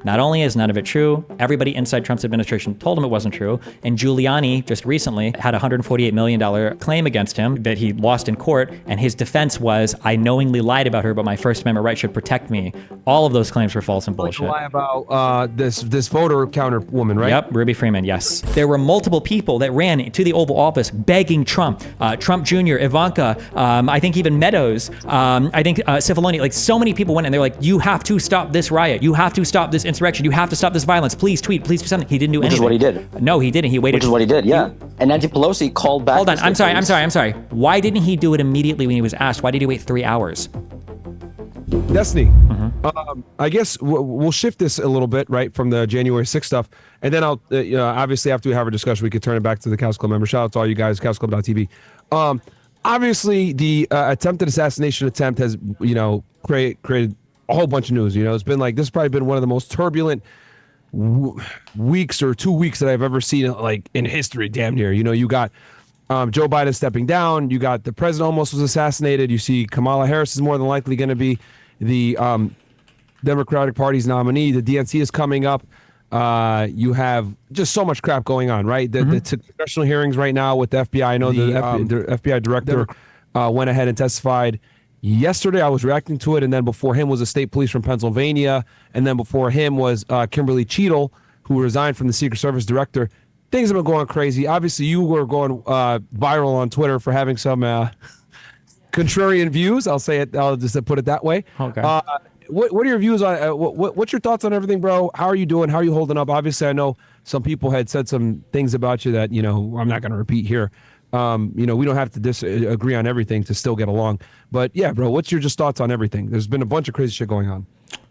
Not only is none of it true, everybody inside Trump's administration told him it wasn't true. And Giuliani just recently had a $148 million claim against him that he lost in court. And his defense was, I knowingly lied about her, but my First Amendment right should protect me. All of those claims were false and bullshit. Lie about this voter counter woman, right? Yep, Ruby Freeman, yes. There were multiple people that ran to the Oval Office begging Trump, Trump Jr., Ivanka, I think even Meadows, I think Cipollone, like so many people went and they're like, you have to stop this riot. You have to stop this insurrection. You have to stop this violence. Please tweet, please do something. He didn't do anything. Which is what he did. No, he didn't. He waited. Which is what he did, yeah. And Nancy Pelosi called back. Hold on, I'm sorry. Why didn't he do it immediately when he was asked? Why did he wait 3 hours? Destiny. I guess we'll shift this a little bit, right, from the January 6th stuff, and then I'll, obviously after we have our discussion, we could turn it back to the Couch Club members. Shout out to all you guys, couchclub.tv. Obviously, the attempted assassination attempt has, created a whole bunch of news. It's been like, this has probably been one of the most turbulent weeks or 2 weeks that I've ever seen, like, in history, damn near. You got Joe Biden stepping down. You got the president almost was assassinated. You see Kamala Harris is more than likely going to be the Democratic Party's nominee. The DNC is coming up. You have just so much crap going on, right? The congressional hearings right now with the FBI. I know the FBI director went ahead and testified yesterday. I was reacting to it, and then before him was the state police from Pennsylvania, and then before him was Kimberly Cheadle, who resigned from the Secret Service director. Things have been going crazy. Obviously, you were going viral on Twitter for having some contrarian views. I'll say it. I'll just put it that way. Okay. What are your views on what's your thoughts on everything, bro? How are you doing? How are you holding up? Obviously, I know some people had said some things about you that I'm not going to repeat here. We don't have to disagree on everything to still get along. But yeah, bro, what's your just thoughts on everything? There's been a bunch of crazy shit going on.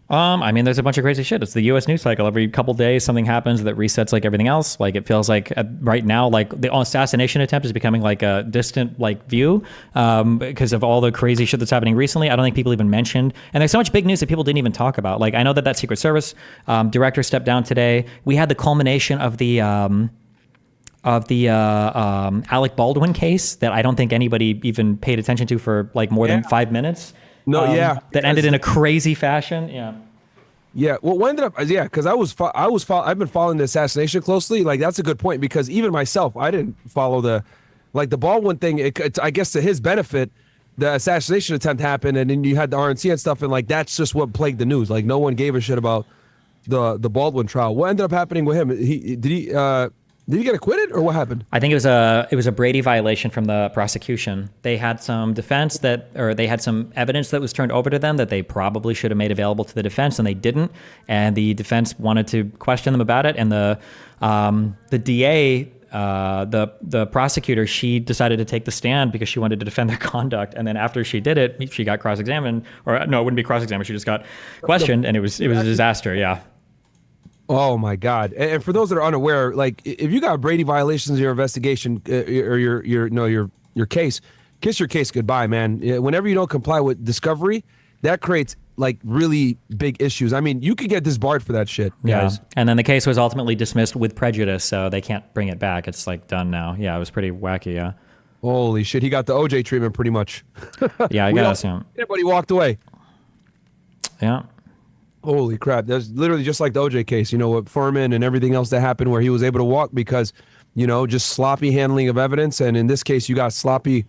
There's a bunch of crazy shit. It's the U.S. news cycle. Every couple days, something happens that resets like everything else. Like it feels like right now, like the assassination attempt is becoming like a distant like view because of all the crazy shit that's happening recently. I don't think people even mentioned. And there's so much big news that people didn't even talk about. Like I know that Secret Service director stepped down today. We had the culmination of the Alec Baldwin case that I don't think anybody even paid attention to for like more than 5 minutes. No, that ended in a crazy fashion. Yeah. Well, what ended up, because I've been following the assassination closely. Like that's a good point because even myself, I didn't follow the Baldwin thing. I guess to his benefit, the assassination attempt happened, and then you had the RNC and stuff, and like that's just what plagued the news. Like no one gave a shit about the Baldwin trial. What ended up happening with him? Did he get acquitted or what happened? I think it was a Brady violation from the prosecution. They had some they had some evidence that was turned over to them that they probably should have made available to the defense, and they didn't. And the defense wanted to question them about it, and the DA, the prosecutor, she decided to take the stand because she wanted to defend their conduct. And then after she did it, she got cross-examined, or no, it wouldn't be cross-examined. She just got questioned, and it was a disaster. Yeah. Oh my God! And for those that are unaware, like if you got Brady violations in your investigation or your case, kiss your case goodbye, man. Whenever you don't comply with discovery, that creates like really big issues. I mean, you could get disbarred for that shit, guys. Yeah. And then the case was ultimately dismissed with prejudice, so they can't bring it back. It's like done now. Yeah, it was pretty wacky. Yeah. Holy shit! He got the OJ treatment pretty much. Yeah, I guess. Yeah. Everybody walked away. Yeah. Holy crap. That's literally just like the OJ case, with Furman and everything else that happened where he was able to walk because, just sloppy handling of evidence. And in this case, you got sloppy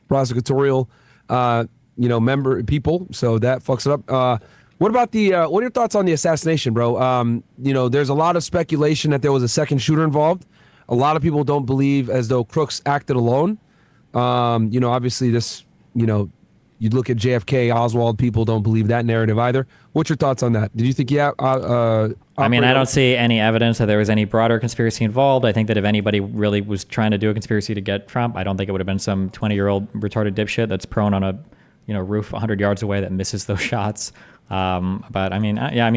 prosecutorial, people. So that fucks it up. What about what are your thoughts on the assassination, bro? There's a lot of speculation that there was a second shooter involved. A lot of people don't believe as though Crooks acted alone. Obviously this, you look at JFK, Oswald, people don't believe that narrative either. What's your thoughts on that? Did you think I don't see any evidence that there was any broader conspiracy involved. I think that if anybody really was trying to do a conspiracy to get Trump, I don't think it would have been some 20-year-old retarded dipshit that's prone on a roof 100 yards away that misses those shots. But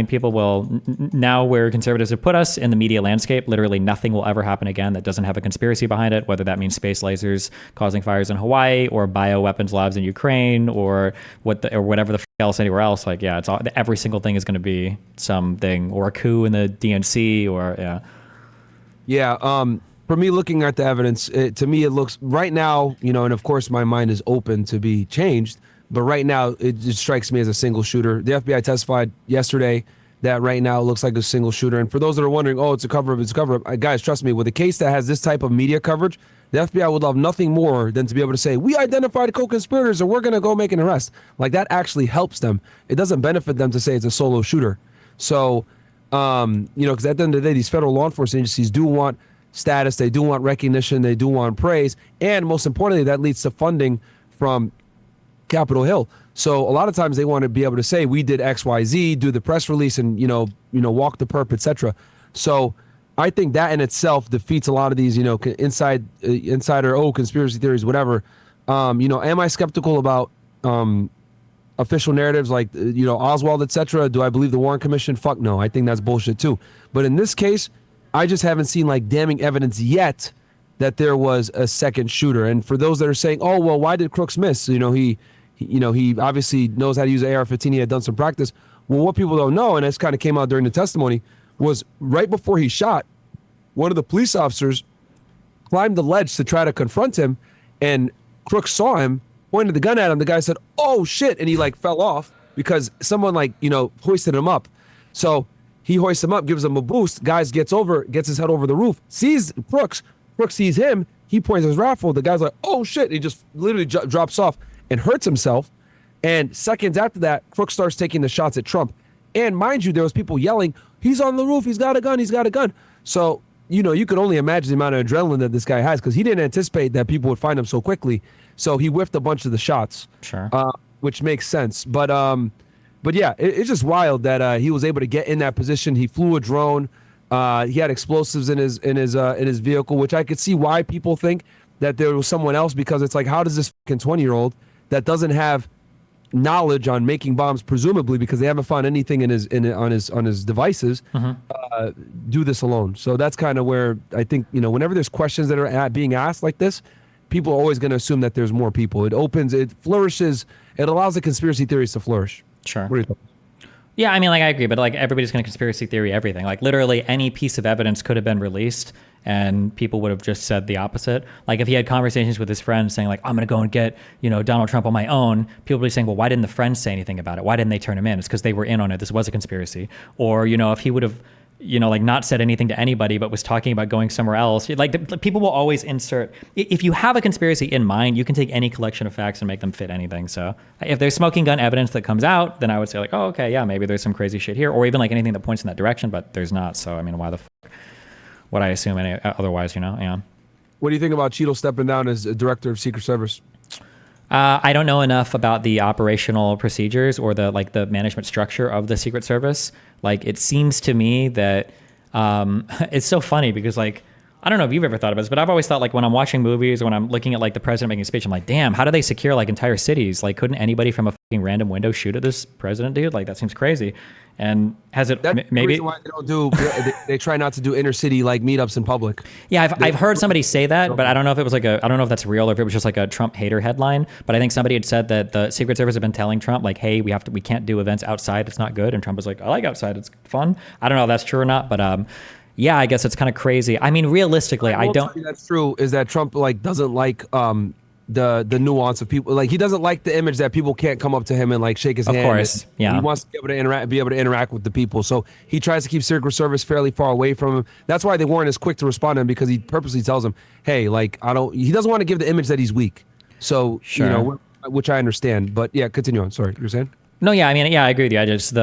people will now where conservatives have put us in the media landscape, literally nothing will ever happen again that doesn't have a conspiracy behind it, whether that means space lasers causing fires in Hawaii or bioweapons labs in Ukraine or whatever the else anywhere else. Like, yeah, every single thing is going to be something or a coup in the DNC or yeah. Yeah. For me, looking at the evidence, to me, it looks right now, and of course my mind is open to be changed. But right now, it just strikes me as a single shooter. The FBI testified yesterday that right now looks like a single shooter. And for those that are wondering, oh, it's a cover-up, it's a cover-up. Guys, trust me, with a case that has this type of media coverage, the FBI would love nothing more than to be able to say, we identified co-conspirators and we're going to go make an arrest. Like, that actually helps them. It doesn't benefit them to say it's a solo shooter. So, because at the end of the day, these federal law enforcement agencies do want status, they do want recognition, they do want praise, and most importantly, that leads to funding from Capitol Hill. So a lot of times they want to be able to say we did X, Y, Z, do the press release, and walk the perp, etc. So I think that in itself defeats a lot of these insider conspiracy theories, whatever. Am I skeptical about official narratives like Oswald, etc.? Do I believe the Warren Commission? Fuck no, I think that's bullshit too. But in this case, I just haven't seen like damning evidence yet that there was a second shooter. And for those that are saying, oh well, why did Crooks miss? He obviously knows how to use an AR-15. He had done some practice. Well, what people don't know, and this kind of came out during the testimony, was right before he shot, one of the police officers climbed the ledge to try to confront him, and Crooks saw him, pointed the gun at him. The guy said, oh shit, and he like fell off because someone hoisted him up. So he hoists him up, gives him a boost. Guys gets his head over the roof, sees Crooks. Crooks sees him. He points his rifle. The guy's like, oh shit. He just literally drops off and hurts himself. And seconds after that, Crooks starts taking the shots at Trump. And mind you, there was people yelling, he's on the roof. He's got a gun. He's got a gun. So, you could only imagine the amount of adrenaline that this guy has, because he didn't anticipate that people would find him so quickly. So he whiffed a bunch of the shots. Sure. Which makes sense. But yeah, it's just wild that he was able to get in that position. He flew a drone. He had explosives in his vehicle, which I could see why people think that there was someone else, because it's like, how does this fucking 20-year-old that doesn't have knowledge on making bombs, presumably because they haven't found anything on his devices, do this alone? So that's kind of where I think, whenever there's questions that are being asked like this, people are always going to assume that there's more people. It flourishes, it allows the conspiracy theories to flourish. Sure. What do you think? Yeah, I mean, I agree, but everybody's going to conspiracy theory everything. Literally any piece of evidence could have been released and people would have just said the opposite. If he had conversations with his friends saying I'm going to go and get, Donald Trump on my own, people would be saying, well, why didn't the friends say anything about it? Why didn't they turn him in? It's because they were in on it. This was a conspiracy. Or, if he would have, not said anything to anybody, but was talking about going somewhere else. People will always insert. If you have a conspiracy in mind, you can take any collection of facts and make them fit anything. So if there's smoking gun evidence that comes out, then I would say oh, okay, yeah, maybe there's some crazy shit here, or even anything that points in that direction, but there's not. So, I mean, why the fuck would I assume otherwise, yeah. What do you think about Cheeto stepping down as a director of Secret Service? I don't know enough about the operational procedures or the management structure of the Secret Service. It seems to me that it's so funny because I don't know if you've ever thought about this, but I've always thought when I'm watching movies or when I'm looking at the president making a speech, I'm like, damn, how do they secure entire cities? Couldn't anybody from a fucking random window shoot at this president, dude? That seems crazy. And has it That's maybe the reason why they don't do they try not to do inner city meetups in public. Yeah, I've heard somebody say that, but I don't know if it was I don't know if that's real or if it was just a Trump hater headline. But I think somebody had said that the Secret Service had been telling Trump hey, we can't do events outside. It's not good. And Trump was like, I like outside. It's fun. I don't know if that's true or not, but yeah, I guess it's kind of crazy. I mean, realistically, I don't. That's true. Is that Trump doesn't like the nuance of people. He doesn't like the image that people can't come up to him and shake his hand. Of course, yeah. He wants to be able to interact with the people. So he tries to keep Secret Service fairly far away from him. That's why they weren't as quick to respond to him, because he purposely tells them, hey, he doesn't want to give the image that he's weak. So sure. Which I understand. But yeah, continue on. Sorry, you were saying? No, yeah, I mean, yeah, I agree with you. I just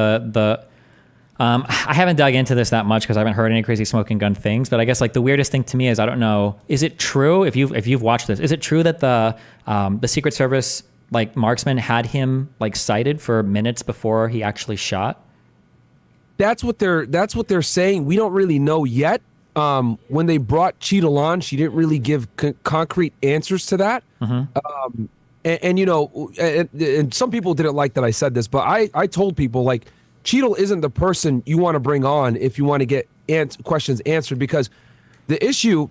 I haven't dug into this that much because I haven't heard any crazy smoking gun things. But I guess the weirdest thing to me is, I don't know, is it true if you've watched this? Is it true that the Secret Service marksman had him sighted for minutes before he actually shot? That's what they're saying. We don't really know yet. When they brought Cheeto on, she didn't really give concrete answers to that. Mm-hmm. And some people didn't like that I said this, but I told people Cheeto isn't the person you want to bring on if you want to get questions answered, because the issue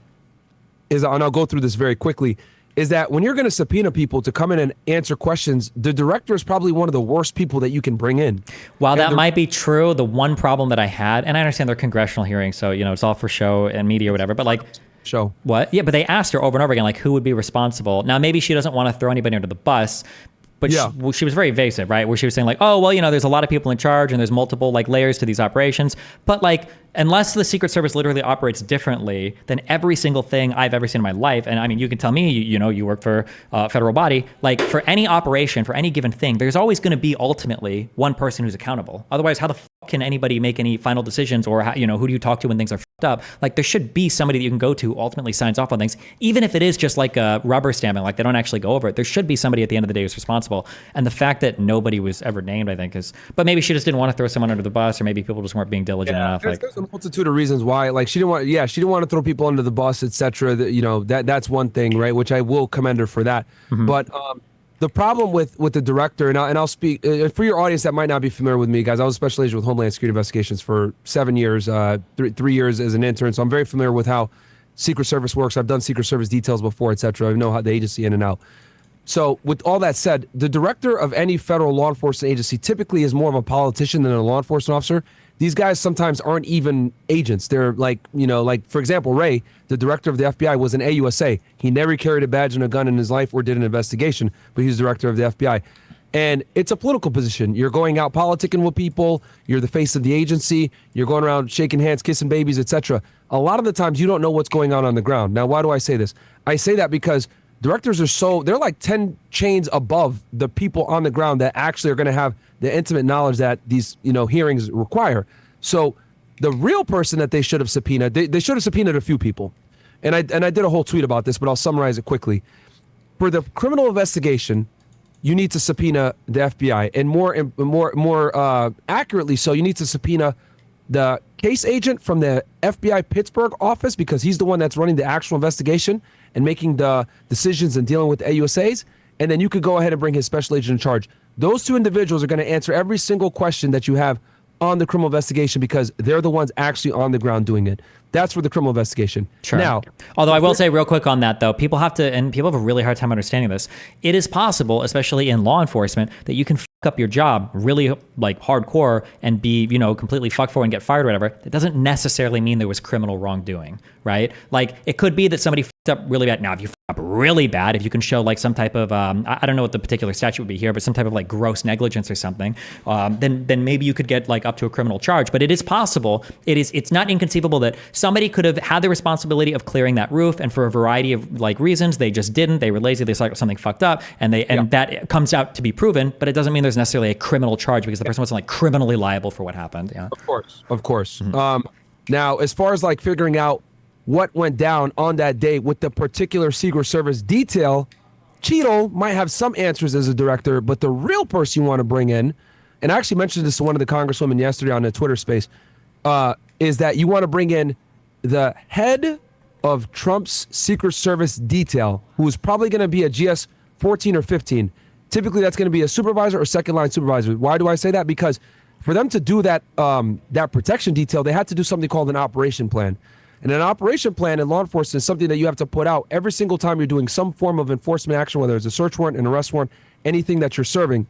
is, and I'll go through this very quickly, is that when you're going to subpoena people to come in and answer questions, the director is probably one of the worst people that you can bring in. While that might be true, the one problem that I had, and I understand they're congressional hearings, so it's all for show and media or whatever, but show what? Yeah, but they asked her over and over again who would be responsible. Now maybe she doesn't want to throw anybody under the bus, But Yeah. she was very evasive, right? Where she was saying like, oh, well, there's a lot of people in charge and there's multiple like layers to these operations. But like, unless the Secret Service literally operates differently than every single thing I've ever seen in my life, and I mean, you can tell me, you work for a federal body, like for any operation, for any given thing, there's always going to be ultimately one person who's accountable. Otherwise, how the can anybody make any final decisions, or how, who do you talk to when things are fucked up? Like there should be somebody that you can go to who ultimately signs off on things, even if it is just like a rubber stamping, like they don't actually go over it. There should be somebody at the end of the day who's responsible. And the fact that nobody was ever named, I think, but maybe she just didn't want to throw someone under the bus, or maybe people just weren't being diligent enough. There's a multitude of reasons why. Like she didn't want to throw people under the bus, etc. That's one thing, right? Which I will commend her for that. But the problem with the director, and I'll speak for your audience that might not be familiar with me, guys. I was a special agent with Homeland Security Investigations for 7 years, 3 years as an intern, so I'm very familiar with how Secret Service works. I've done Secret Service details before, etc. I know how the agency in and out. So with all that said, the director of any federal law enforcement agency typically is more of a politician than a law enforcement officer. These guys sometimes aren't even agents. They're like, like for example, Ray, the director of the FBI, was an AUSA. He never carried a badge and a gun in his life or did an investigation, but he's director of the FBI. And it's a political position. You're going out politicking with people. You're the face of the agency. You're going around shaking hands, kissing babies, etc. A lot of the times you don't know what's going on the ground. Now, why do I say this? I say that because directors they're like 10 chains above the people on the ground that actually are going to have the intimate knowledge that these, hearings require. So the real person that they should have subpoenaed, they should have subpoenaed a few people. And I did a whole tweet about this, but I'll summarize it quickly. For the criminal investigation, you need to subpoena the FBI, and more accurately so, you need to subpoena the case agent from the FBI Pittsburgh office, because he's the one that's running the actual investigation and making the decisions and dealing with the AUSAs. And then you could go ahead and bring his special agent in charge. Those two individuals are going to answer every single question that you have on the criminal investigation, because they're the ones actually on the ground doing it. That's for the criminal investigation. Sure. Now, although I will say real quick on that, though, people have a really hard time understanding this. It is possible, especially in law enforcement, that you can fuck up your job really like hardcore and be, completely fucked for and get fired or whatever. That doesn't necessarily mean there was criminal wrongdoing, right? Like it could be that somebody fucked up really bad. Now, if you fuck up really bad, if you can show like some type of, I don't know what the particular statute would be here, but some type of like gross negligence or something, then maybe you could get like up to a criminal charge. But it is possible. It's not inconceivable that somebody could have had the responsibility of clearing that roof, and for a variety of like reasons, they just didn't. They were lazy. They saw something fucked up, and that comes out to be proven. But it doesn't mean there's necessarily a criminal charge, because the person wasn't like criminally liable for what happened. Yeah, of course. Now, as far as like figuring out what went down on that day with the particular Secret Service detail, Cheeto might have some answers as a director, but the real person you want to bring in, and I actually mentioned this to one of the congresswomen yesterday on the Twitter space, is that you want to bring in the head of Trump's Secret Service detail, who is probably going to be a GS 14 or 15. Typically, that's going to be a supervisor or second line supervisor. Why do I say that? Because for them to do that protection detail, they had to do something called an operation plan. And an operation plan in law enforcement is something that you have to put out every single time you're doing some form of enforcement action, whether it's a search warrant, an arrest warrant, anything that you're serving.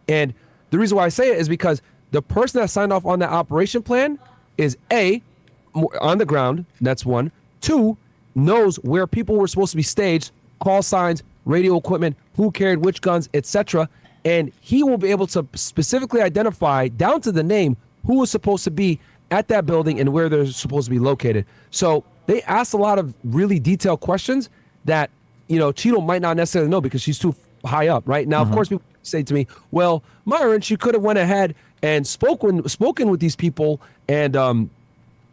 And the reason why I say it is because the person that signed off on that operation plan is on the ground. That's one. Two, knows where people were supposed to be staged, call signs, radio equipment, who carried which guns, etc. And he will be able to specifically identify down to the name who was supposed to be at that building and where they're supposed to be located. So they asked a lot of really detailed questions that, Cheeto might not necessarily know because she's too high up, right? Now, of course, people say to me, well, Myron, she could have went ahead and spoken with these people and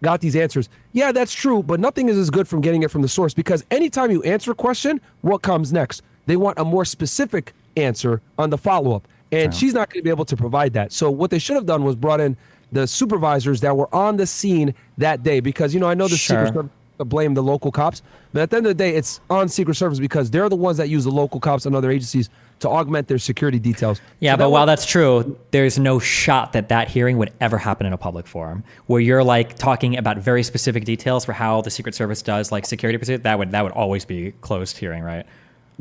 got these answers. Yeah, that's true, but nothing is as good from getting it from the source, because anytime you answer a question, what comes next? They want a more specific answer on the follow-up, and she's not going to be able to provide that. So what they should have done was brought in the supervisors that were on the scene that day, because, I know the Secret Service blame the local cops, but at the end of the day, it's on Secret Service because they're the ones that use the local cops and other agencies to augment their security details. Yeah, but while that's true, there's no shot that hearing would ever happen in a public forum where you're like talking about very specific details for how the Secret Service does like security procedures. That would always be closed hearing, right?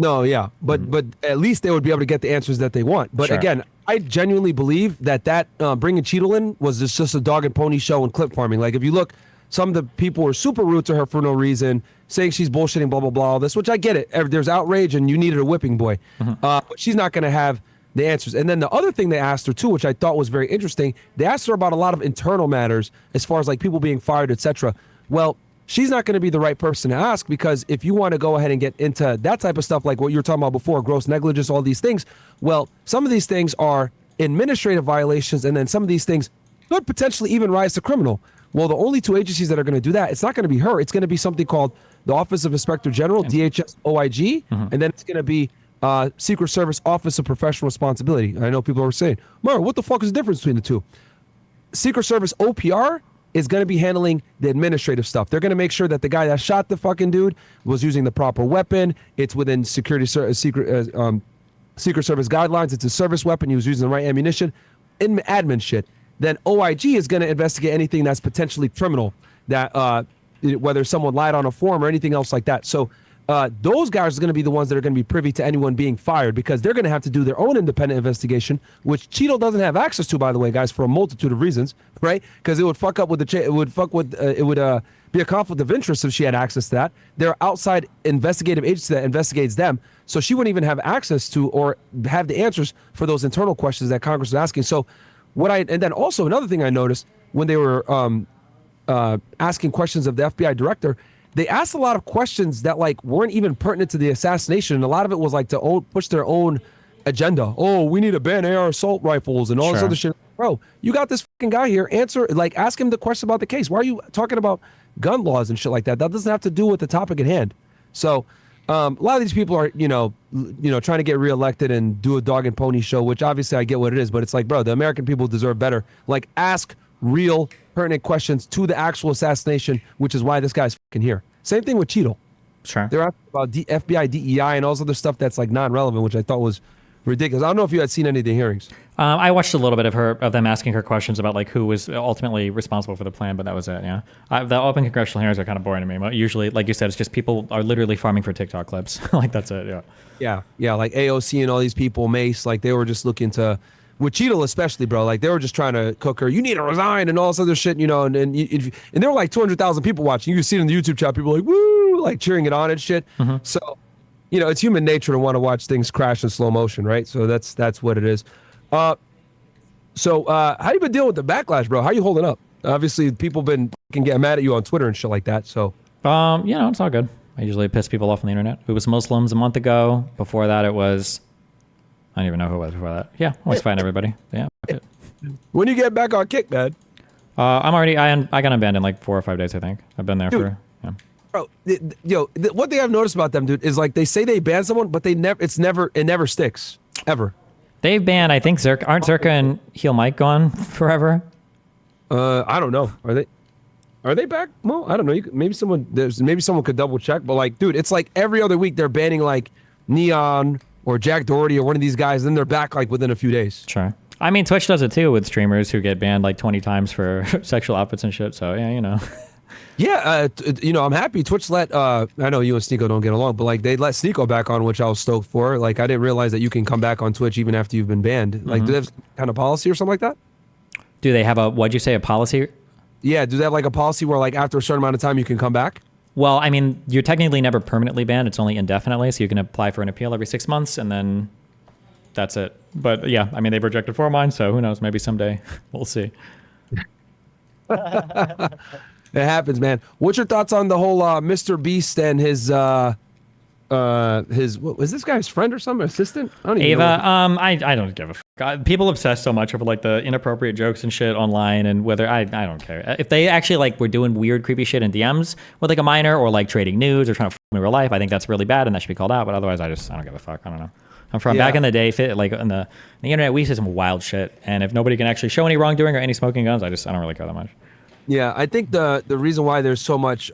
No, yeah, but at least they would be able to get the answers that they want. But again, I genuinely believe that bringing Cheeto in was just a dog and pony show and clip farming. Like if you look, Some of the people were super rude to her for no reason, saying she's bullshitting, blah, blah, blah, all this, which I get it. There's outrage and you needed a whipping boy. But she's not going to have the answers. And then the other thing they asked her too, which I thought was very interesting, they asked her about a lot of internal matters as far as like people being fired, etc. Well, she's not going to be the right person to ask, because if you want to go ahead and get into that type of stuff, like what you were talking about before, gross negligence, all these things, well, some of these things are administrative violations, and then some of these things could potentially even rise to criminal. Well, the only two agencies that are going to do that, it's not going to be her. It's going to be something called the Office of Inspector General, DHS OIG, and then it's going to be Secret Service Office of Professional Responsibility. I know people are saying, Myron, what the fuck is the difference between the two? Secret Service OPR is going to be handling the administrative stuff. They're going to make sure that the guy that shot the fucking dude was using the proper weapon. It's within Secret Service guidelines. It's a service weapon. He was using the right ammunition. In admin shit. Then OIG is going to investigate anything that's potentially criminal, that whether someone lied on a form or anything else like that. So those guys are going to be the ones that are going to be privy to anyone being fired, because they're going to have to do their own independent investigation, which Cheeto doesn't have access to, by the way, guys, for a multitude of reasons, right? Because it would fuck up with it would be a conflict of interest if she had access to that. There are outside investigative agencies that investigates them, so she wouldn't even have access to or have the answers for those internal questions that Congress is asking. So and then also another thing I noticed when they were asking questions of the FBI director, they asked a lot of questions that like weren't even pertinent to the assassination. And a lot of it was like to push their own agenda. Oh, we need to ban AR assault rifles and all this other shit. Bro, you got this fucking guy here. Ask him the question about the case. Why are you talking about gun laws and shit like that? That doesn't have to do with the topic at hand. So a lot of these people are, trying to get reelected and do a dog and pony show, which obviously I get what it is, but it's like, bro, the American people deserve better. Like, ask real pertinent questions to the actual assassination, which is why this guy's fucking here. Same thing with Cheeto. Sure. They're asking about FBI, DEI, and all this other stuff that's like non-relevant, which I thought was ridiculous. I don't know if you had seen any of the hearings. I watched a little bit of them asking her questions about like who was ultimately responsible for the plan, but that was it. Yeah, the open congressional hearings are kind of boring to me. Usually, like you said, it's just people are literally farming for TikTok clips. Like that's it. Yeah. Like AOC and all these people, Mace, like they were just looking to, with Cheeto especially, bro. Like they were just trying to cook her. You need to resign and all this other shit, and there were like 200,000 people watching. You can see it in the YouTube chat. People like woo, like cheering it on and shit. So. It's human nature to want to watch things crash in slow motion, right? So that's what it is. How you been dealing with the backlash, bro? How you holding up? Obviously, people been getting mad at you on Twitter and shit like that. So, it's all good. I usually piss people off on the internet. It was Muslims a month ago. Before that, it was I don't even know who it was before that. Yeah, always fighting everybody. Yeah. Fuck it. When you get back on Kick, man? I got abandoned like 4 or 5 days. I think I've been there for. Yeah. Bro, one thing I've noticed about them, dude, is like they say they ban someone, but it never sticks ever. They've banned, I think, aren't Zerka and Heel Mike gone forever? I don't know. Are they back? Well, I don't know. Maybe someone could double check, but like, dude, it's like every other week they're banning like Neon or Jack Doherty or one of these guys, then they're back like within a few days. Sure. I mean, Twitch does it too with streamers who get banned like 20 times for sexual outfits and shit. So yeah, Yeah, I'm happy Twitch let, I know you and Sneeko don't get along, but like they let Sneeko back on, which I was stoked for. Like I didn't realize that you can come back on Twitch even after you've been banned. Like do they have some kind of policy or something like that? Do they have what'd you say, a policy? Yeah, do they have like a policy where like after a certain amount of time you can come back? Well, I mean, you're technically never permanently banned. It's only indefinitely, so you can apply for an appeal every 6 months and then that's it. But yeah, I mean, they've rejected 4 of mine, so who knows, maybe someday we'll see. It happens, man. What's your thoughts on the whole Mr. Beast and his what was this guy's friend or something? Assistant? I don't even know. I don't give a fuck. People obsess so much over like the inappropriate jokes and shit online, and whether I don't care. If they actually like were doing weird, creepy shit in DMs with like a minor or like trading nudes or trying to fuck in real life, I think that's really bad and that should be called out. But otherwise, I don't give a fuck. I don't know. I'm from back in the day, like on the internet, we used to some wild shit, and if nobody can actually show any wrongdoing or any smoking guns, I don't really care that much. Yeah, I think the reason why there's so much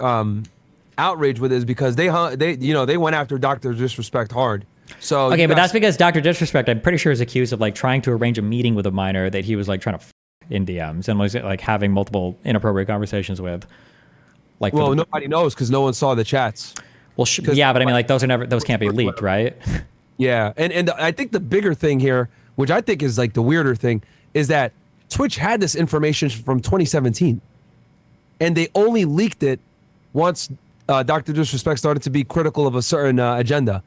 outrage with it is because they went after Dr. Disrespect hard. So okay, but that's because Dr. Disrespect, I'm pretty sure, is accused of like trying to arrange a meeting with a minor that he was like trying to in DMs and was like having multiple inappropriate conversations with. Like, well, nobody knows because no one saw the chats. Well, yeah, but I mean, like those can't be leaked, right? Yeah, and I think the bigger thing here, which I think is like the weirder thing, is that Twitch had this information from 2017. and they only leaked it once Dr. Disrespect started to be critical of a certain agenda.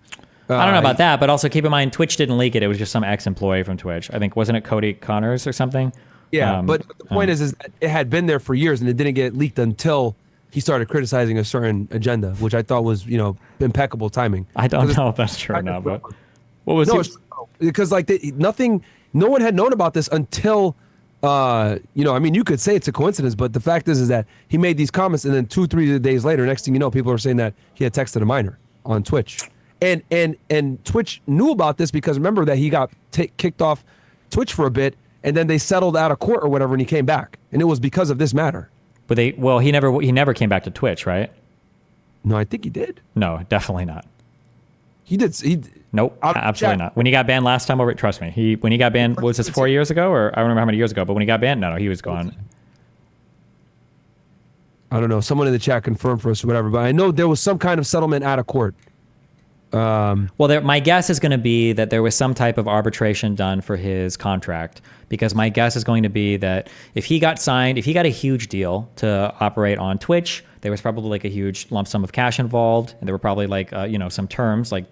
I don't know about that, but also keep in mind, Twitch didn't leak it. It was just some ex-employee from Twitch. I think, wasn't it Cody Connors or something? Yeah, but the point is that it had been there for years, and it didn't get leaked until he started criticizing a certain agenda, which I thought was, impeccable timing. I don't know if that's true or not, but what was no, because like no one had known about this until, you could say it's a coincidence, but the fact is that he made these comments, and then 2-3 days later, next thing you know, people are saying that he had texted a minor on Twitch, and Twitch knew about this because remember that he got kicked off Twitch for a bit, and then they settled out of court or whatever, and he came back, and it was because of this matter. But he never came back to Twitch, right? No, I think he did. No, definitely not. He did. Nope, absolutely not. When he got banned last time over, trust me, when he got banned, was this 4 years ago, or I don't remember how many years ago, but when he got banned, no, he was gone. I don't know. Someone in the chat confirmed for us or whatever, but I know there was some kind of settlement out of court. My guess is going to be that there was some type of arbitration done for his contract, because my guess is going to be that if he got a huge deal to operate on Twitch, there was probably like a huge lump sum of cash involved, and there were probably like some terms, like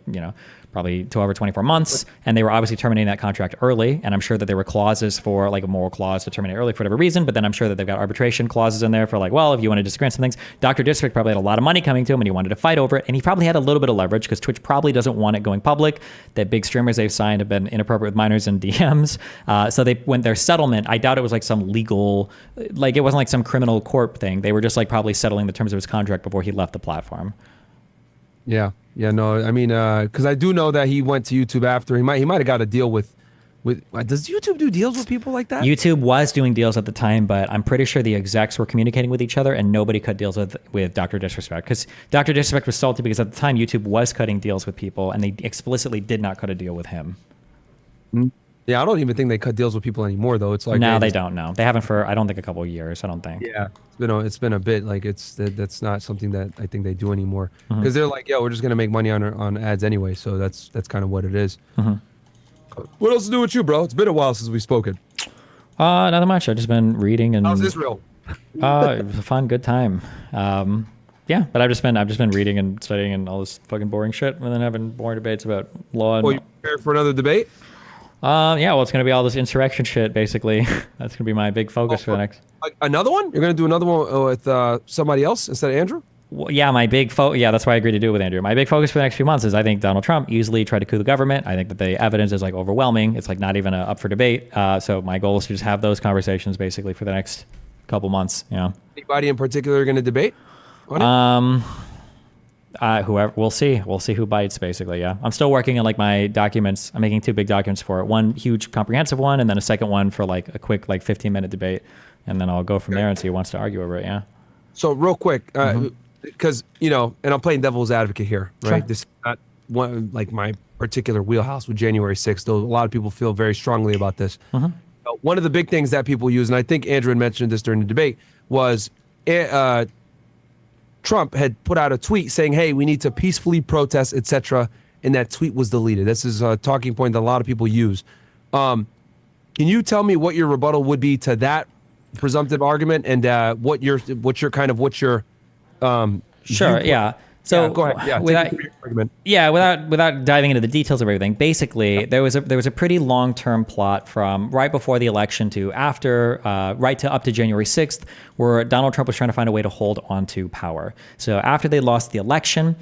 probably 12 or 24 months, and they were obviously terminating that contract early, and I'm sure that there were clauses for like a moral clause to terminate early for whatever reason, but then I'm sure that they've got arbitration clauses in there for like, well, if you want to disagree on some things. Dr. District probably had a lot of money coming to him and he wanted to fight over it, and he probably had a little bit of leverage because Twitch probably doesn't want it going public. The big streamers they've signed have been inappropriate with minors and DMs, so they went their settlement. I doubt it was like some legal, like it wasn't like some criminal court thing. They were just like probably settling the terms of his contract before he left the platform. Yeah, no, I mean, because I do know that he went to YouTube after. He might have got a deal with. Does YouTube do deals with people like that? YouTube was doing deals at the time, but I'm pretty sure the execs were communicating with each other, and nobody cut deals with Dr. Disrespect, because Dr. Disrespect was salty because at the time YouTube was cutting deals with people, and they explicitly did not cut a deal with him. Mm-hmm. Yeah, I don't even think they cut deals with people anymore, though. It's like no, they don't. No, they haven't for I don't think a couple of years. I don't think. Yeah, it's been a bit like that's not something that I think they do anymore, because they're like, yo, we're just gonna make money on ads anyway, so that's kind of what it is. What else to do with you, bro? It's been a while since we've spoken. Nothing much. I've just been reading and. How's Israel? It was a fun, good time. Yeah, but I've just been reading and studying and all this fucking boring shit, and then having boring debates about law. And you prepared for another debate? Yeah, well, it's going to be all this insurrection shit, basically. That's going to be my big focus for the next. Another one? You're going to do another one with somebody else instead of Andrew? Well, yeah, yeah, that's why I agreed to do it with Andrew. My big focus for the next few months is I think Donald Trump easily tried to coup the government. I think that the evidence is like overwhelming. It's like not even up for debate. So my goal is to just have those conversations basically for the next couple months. Anybody in particular going to debate? Whoever, we'll see who bites, basically. Yeah, I'm still working on like my documents. I'm making 2 big documents for it, one huge comprehensive one, and then a second one for like a quick 15-minute debate, and then I'll go from there and see who wants to argue over it. Yeah. So real quick, because and I'm playing devil's advocate here, right? Sure. This is not one like my particular wheelhouse with January 6th, though a lot of people feel very strongly about this. One of the big things that people use, and I think Andrew had mentioned this during the debate, was Trump had put out a tweet saying, hey, we need to peacefully protest, etc. And that tweet was deleted. This is a talking point that a lot of people use. Can you tell me what your rebuttal would be to that presumptive argument, and what's your Sure, yeah. So go ahead. Without diving into the details of everything, basically there was a pretty long-term plot from right before the election to after, right to up to January 6th, where Donald Trump was trying to find a way to hold on to power. So after they lost the election,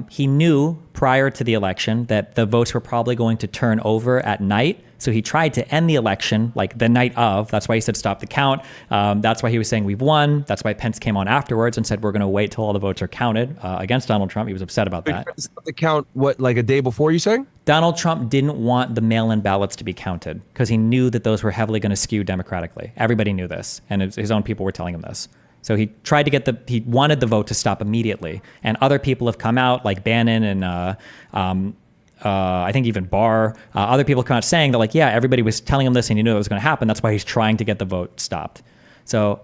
he knew prior to the election that the votes were probably going to turn over at night. So he tried to end the election like the night of. That's why he said stop the count. That's why he was saying we've won. That's why Pence came on afterwards and said we're going to wait till all the votes are counted against Donald Trump. He was upset about that. Stop the count, what, like a day before, you saying? Donald Trump didn't want the mail-in ballots to be counted because he knew that those were heavily going to skew democratically. Everybody knew this, and his own people were telling him this. So he tried to he wanted the vote to stop immediately. And other people have come out, like Bannon and I think even Barr, other people come out saying that, like, yeah, everybody was telling him this and he knew it was going to happen. That's why he's trying to get the vote stopped. So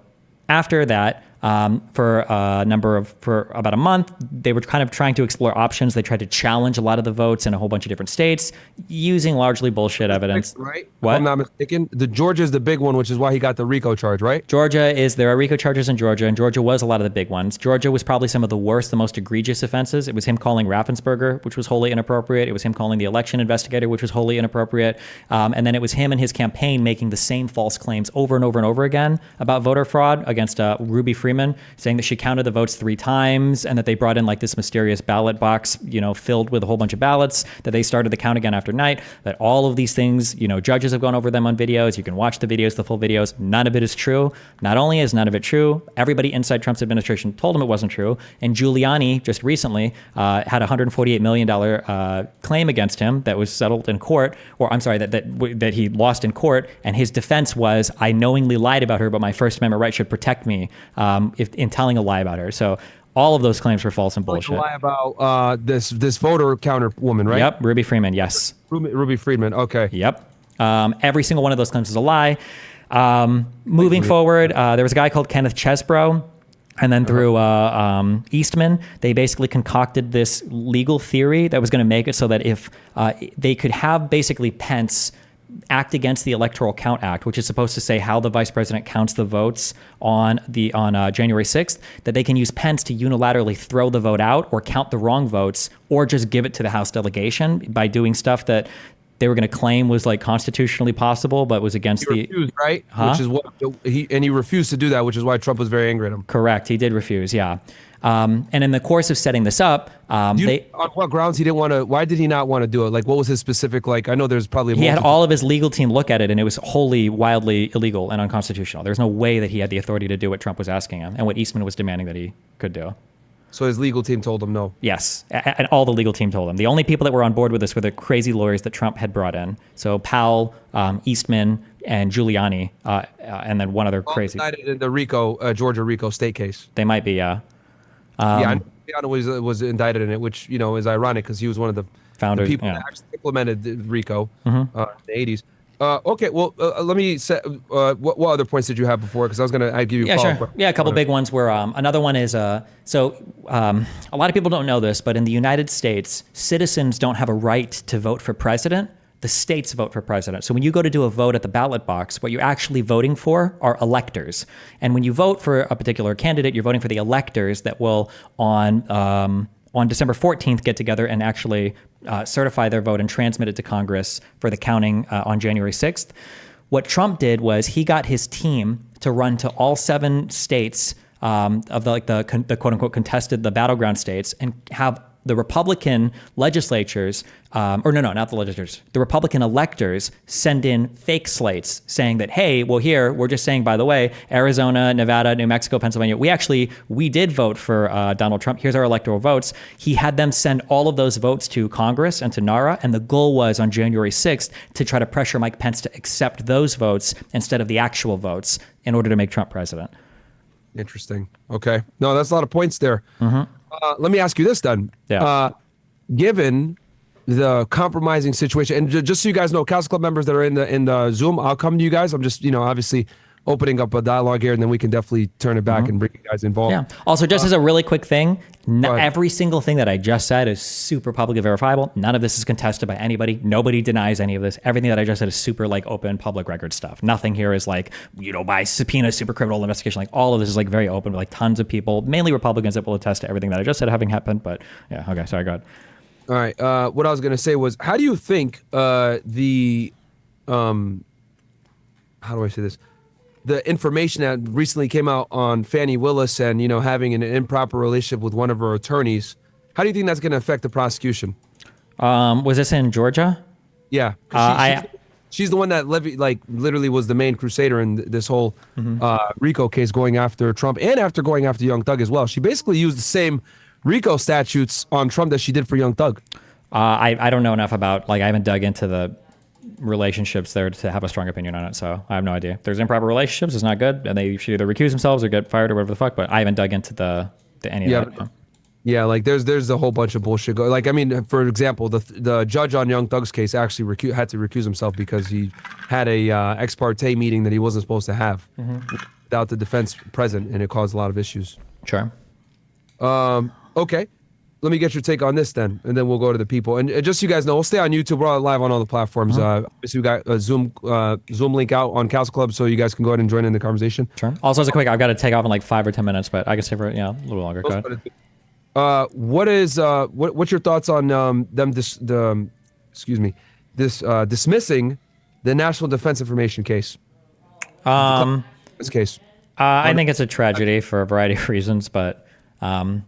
after that, for about a month. They were kind of trying to explore options. They tried to challenge a lot of the votes in a whole bunch of different states using largely bullshit evidence. Right? What? If I'm not mistaken. The Georgia's the big one, which is why he got the RICO charge, right? There are RICO charges in Georgia, and Georgia was a lot of the big ones. Georgia was probably some of the worst, the most egregious offenses. It was him calling Raffensperger, which was wholly inappropriate. It was him calling the election investigator, which was wholly inappropriate. And then it was him and his campaign making the same false claims over and over and over again about voter fraud against Ruby Freeman, saying that she counted the votes 3 times and that they brought in like this mysterious ballot box, filled with a whole bunch of ballots, that they started the count again after night, that all of these things, judges have gone over them on videos. You can watch the videos, the full videos. None of it is true. Not only is none of it true, everybody inside Trump's administration told him it wasn't true. And Giuliani just recently had a $148 million claim against him that was settled in court, or I'm sorry, that he lost in court. And his defense was, I knowingly lied about her, but my First Amendment right should protect me in telling a lie about her. So all of those claims were false and bullshit. Lie about this voter counter woman, right? Yep, Ruby Freeman, yes. Ruby Friedman, okay. Yep. Every single one of those claims is a lie. Moving forward, there was a guy called Kenneth Chesbrough, and then through Eastman, they basically concocted this legal theory that was going to make it so that if they could have basically Pence act against the Electoral Count Act, which is supposed to say how the vice president counts the votes on January 6th, that they can use Pence to unilaterally throw the vote out or count the wrong votes or just give it to the House delegation by doing stuff that they were going to claim was like constitutionally possible, but was against he refused, right? Huh? Which is what he refused to do that, which is why Trump was very angry at him. Correct. He did refuse. Yeah. And in the course of setting this up, on what grounds he didn't want to? Why did he not want to do it? Like, what was his specific? Like, I know there's probably he had all of his legal team look at it, and it was wholly, wildly illegal and unconstitutional. There's no way that he had the authority to do what Trump was asking him and what Eastman was demanding that he could do. So his legal team told him no. Yes, and all the legal team told him. The only people that were on board with this were the crazy lawyers that Trump had brought in. So Powell, Eastman, and Giuliani, and then one other crazy. Indicted in the Georgia RICO state case. They might be, yeah. Giuliani was indicted in it, which is ironic because he was one of the founders, people that actually implemented RICO in the 80s. Okay, well, let me set. What other points did you have before? Because I give you. Sure. Yeah, a couple big ones were. Another one is a lot of people don't know this, but in the United States, citizens don't have a right to vote for president. The states vote for president. So when you go to do a vote at the ballot box, what you're actually voting for are electors. And when you vote for a particular candidate, you're voting for the electors that will on December 14th get together and actually certify their vote and transmit it to Congress for the counting on January 6th. What Trump did was he got his team to run to all 7 states of the quote unquote contested, the battleground states, and have the Republican legislatures, not the legislatures, the Republican electors send in fake slates saying that, hey, well, here, we're just saying, by the way, Arizona, Nevada, New Mexico, Pennsylvania, we did vote for Donald Trump. Here's our electoral votes. He had them send all of those votes to Congress and to NARA, and the goal was on January 6th to try to pressure Mike Pence to accept those votes instead of the actual votes in order to make Trump president. Interesting. Okay. No, that's a lot of points there. Let me ask you this then. Yeah. Given the compromising situation, and just so you guys know, Council Club members that are in the Zoom, I'll come to you guys. I'm just, obviously opening up a dialogue here, and then we can definitely turn it back and bring you guys involved. Yeah. Also, just as a really quick thing, every single thing that I just said is super publicly verifiable. None of this is contested by anybody. Nobody denies any of this. Everything that I just said is super open public record stuff. Nothing here is by subpoena, super criminal investigation. All of this is very open with tons of people, mainly Republicans, that will attest to everything that I just said having happened. But yeah, okay, sorry, go ahead. All right. What I was going to say was, how do you think how do I say this? The information that recently came out on Fani Willis and, having an improper relationship with one of her attorneys, how do you think that's going to affect the prosecution? Was this in Georgia? Yeah. She's the one that literally was the main crusader in this whole RICO case, going after Trump and after going after Young Thug as well. She basically used the same RICO statutes on Trump that she did for Young Thug. I don't know enough about, I haven't dug into the relationships there to have a strong opinion on it, so I have no idea. If there's improper relationships, it's not good, and they should either recuse themselves or get fired or whatever the fuck, but I haven't dug into any of that. Yeah, there's a whole bunch of bullshit. For example, the judge on Young Thug's case actually had to recuse himself because he had a ex parte meeting that he wasn't supposed to have. without the defense present, and it caused a lot of issues. Sure. Okay. Let me get your take on this then, and then we'll go to the people. And just so you guys know, we'll stay on YouTube. We're live on all the platforms. Obviously, we got a Zoom link out on Council Club, so you guys can go ahead and join in the conversation. Sure. Also, as a quick, I've got to take off in like 5 or 10 minutes, but I can stay for a little longer. Go ahead. What's your thoughts on dismissing the National Defense Information case? This case. I think it's a tragedy for a variety of reasons, but I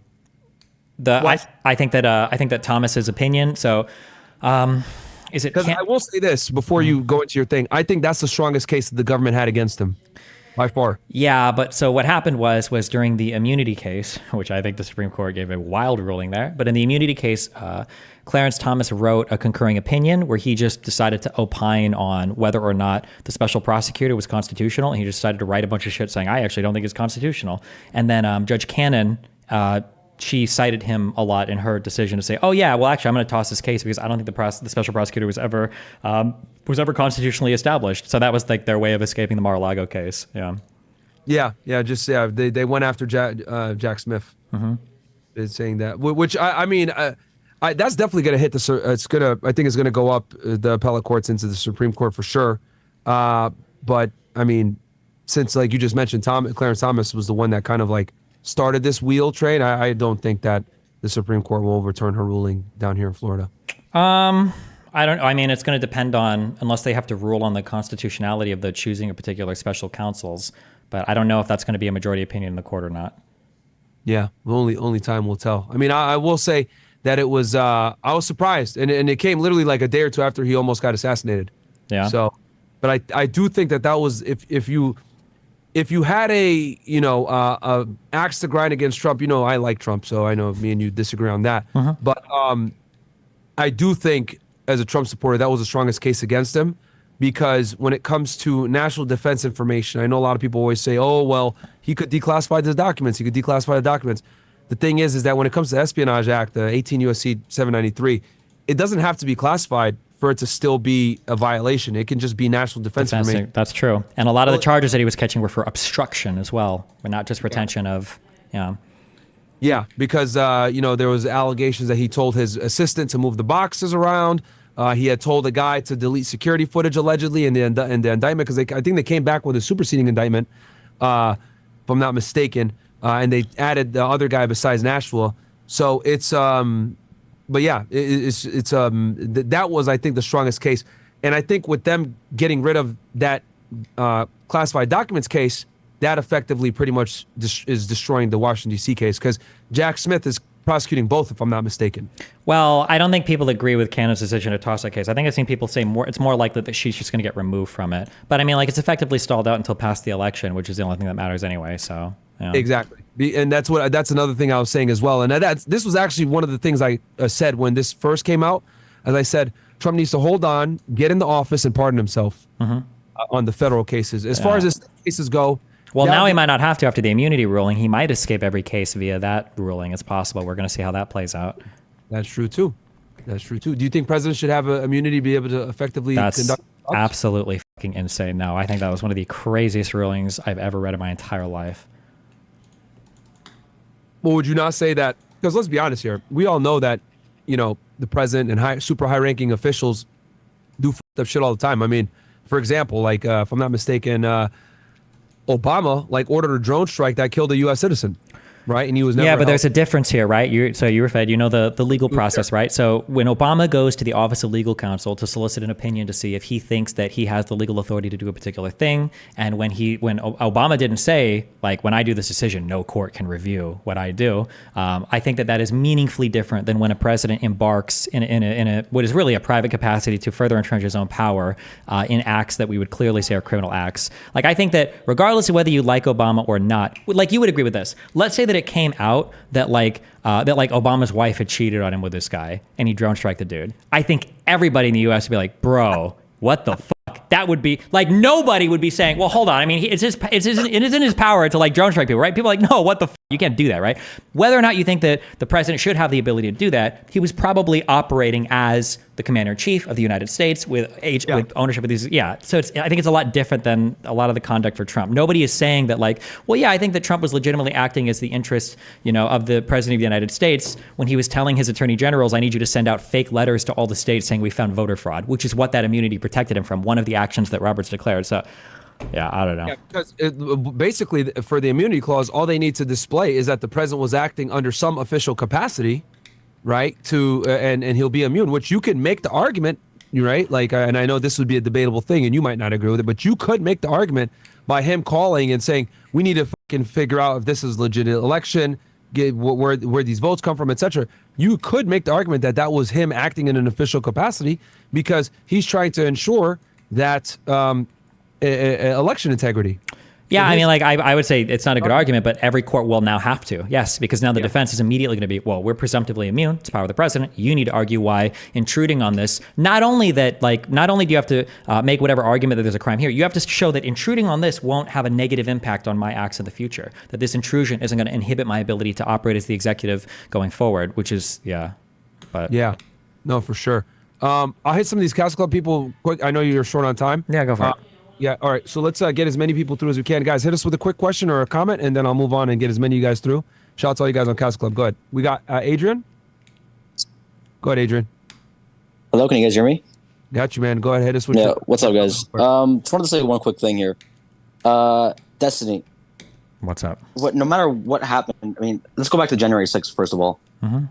think that Thomas's opinion. So, is it? Because I will say this before you go into your thing. I think that's the strongest case that the government had against him, by far. Yeah, but so what happened was during the immunity case, which I think the Supreme Court gave a wild ruling there. But in the immunity case, Clarence Thomas wrote a concurring opinion where he just decided to opine on whether or not the special prosecutor was constitutional. And he just decided to write a bunch of shit saying, I actually don't think it's constitutional. And then Judge Cannon, she cited him a lot in her decision to say, oh yeah, well actually I'm going to toss this case because I don't think the special prosecutor was ever constitutionally established. So that was like their way of escaping the Mar-a-Lago case. Yeah. They went after Jack Smith. Is saying that, which I mean, that's definitely going to hit I think it's going to go up the appellate courts into the Supreme Court for sure. But I mean, since like you just mentioned, Clarence Thomas was the one that kind of like started this wheel train. I don't think that the Supreme Court will overturn her ruling down here in Florida. I don't know. I mean, it's going to depend on, unless they have to rule on the constitutionality of the choosing of particular special counsels. But I don't know if that's going to be a majority opinion in the court or not. Yeah, only time will tell. I mean, I will say that it was, I was surprised. And it came literally like a day or two after he almost got assassinated. Yeah. So, but I do think that was, if you had a axe to grind against Trump, I like Trump, so I know me and you disagree on that. But I do think as a Trump supporter, that was the strongest case against him, because when it comes to national defense information, I know a lot of people always say, oh, well, he could declassify the documents. The thing is that when it comes to the Espionage Act, the 18 U.S.C. 793, it doesn't have to be classified for it to still be a violation. It can just be national defense information. That's true. And a lot of the charges that he was catching were for obstruction as well, but not just retention of, Yeah, because, there was allegations that he told his assistant to move the boxes around. He had told a guy to delete security footage allegedly in the indictment, because I think they came back with a superseding indictment, if I'm not mistaken, and they added the other guy besides Nashville. So it's, but yeah, that was, I think, the strongest case. And I think with them getting rid of that classified documents case, that effectively pretty much is destroying the Washington, D.C. case, because Jack Smith is prosecuting both, if I'm not mistaken. Well, I don't think people agree with Cannon's decision to toss that case. I think I've seen people say it's more likely that she's just going to get removed from it. But I mean, like, it's effectively stalled out until past the election, which is the only thing that matters anyway. So Exactly. And that's another thing I was saying as well. And this was actually one of the things I said when this first came out. As I said, Trump needs to hold on, get in the office, and pardon himself on the federal cases. As far as his cases go. Well, now he might not have to after the immunity ruling. He might escape every case via that ruling. It's possible. We're going to see how that plays out. That's true too. Do you think presidents should have immunity to be able to effectively conduct? Absolutely fucking insane. No, I think that was one of the craziest rulings I've ever read in my entire life. Well, would you not say that? Because let's be honest here. We all know that, the president and super high-ranking officials do f***ed up shit all the time. I mean, for example, like if I'm not mistaken, Obama ordered a drone strike that killed a U.S. citizen, right? And he was never but there's a difference here, right? You were fed, the legal process, right? So when Obama goes to the Office of Legal Counsel to solicit an opinion to see if he thinks that he has the legal authority to do a particular thing, and when Obama didn't say, when I do this decision, no court can review what I do, I think that is meaningfully different than when a president embarks in a what is really a private capacity to further entrench his own power in acts that we would clearly say are criminal acts. I think that regardless of whether you like Obama or not, you would agree with this. Let's say that it came out that Obama's wife had cheated on him with this guy and he drone strike the dude. I think everybody in the U.S. would be like, bro, what the fuck? That would be nobody would be saying, well, hold on. I mean, it is in his power to drone strike people, right? People are like, no, what the fuck? You can't do that, right? Whether or not you think that the president should have the ability to do that, he was probably operating as the commander-in-chief of the United States with ownership of these. Yeah, so I think it's a lot different than a lot of the conduct for Trump. Nobody is saying that like, well, yeah, I think that Trump was legitimately acting as the interest, of the president of the United States when he was telling his attorney generals, I need you to send out fake letters to all the states saying we found voter fraud, which is what that immunity protected him from, one of the actions that Roberts declared. So yeah, I don't know. Yeah, because basically, for the immunity clause, all they need to display is that the president was acting under some official capacity, right? And he'll be immune. Which you can make the argument, right? Like, and I know this would be a debatable thing, and you might not agree with it, but you could make the argument by him calling and saying we need to fucking figure out if this is legit election, get where these votes come from, etc. You could make the argument that that was him acting in an official capacity because he's trying to ensure that. Election integrity. Yeah, I mean, like, I would say it's not a good argument, but every court will now have to. Yes, because now the defense is immediately going to be, well, we're presumptively immune. It's the power of the president. You need to argue why intruding on this, not only do you have to make whatever argument that there's a crime here, you have to show that intruding on this won't have a negative impact on my acts in the future, that this intrusion isn't going to inhibit my ability to operate as the executive going forward, which is, Yeah, no, for sure. I'll hit some of these Castle Club people quick. I know you're short on time. Yeah, go for it. Yeah, all right. So let's get as many people through as we can. Guys, hit us with a quick question or a comment, and then I'll move on and get as many of you guys through. Shout out to all you guys on Castle Club. Go ahead. We got Adrian. Go ahead, Adrian. Hello, can you guys hear me? Got you, man. Go ahead, hit us with what's up, guys? Just wanted to say one quick thing here. Destiny. What's up? No matter what happened, I mean, let's go back to January 6th, first of all. Mm-hmm.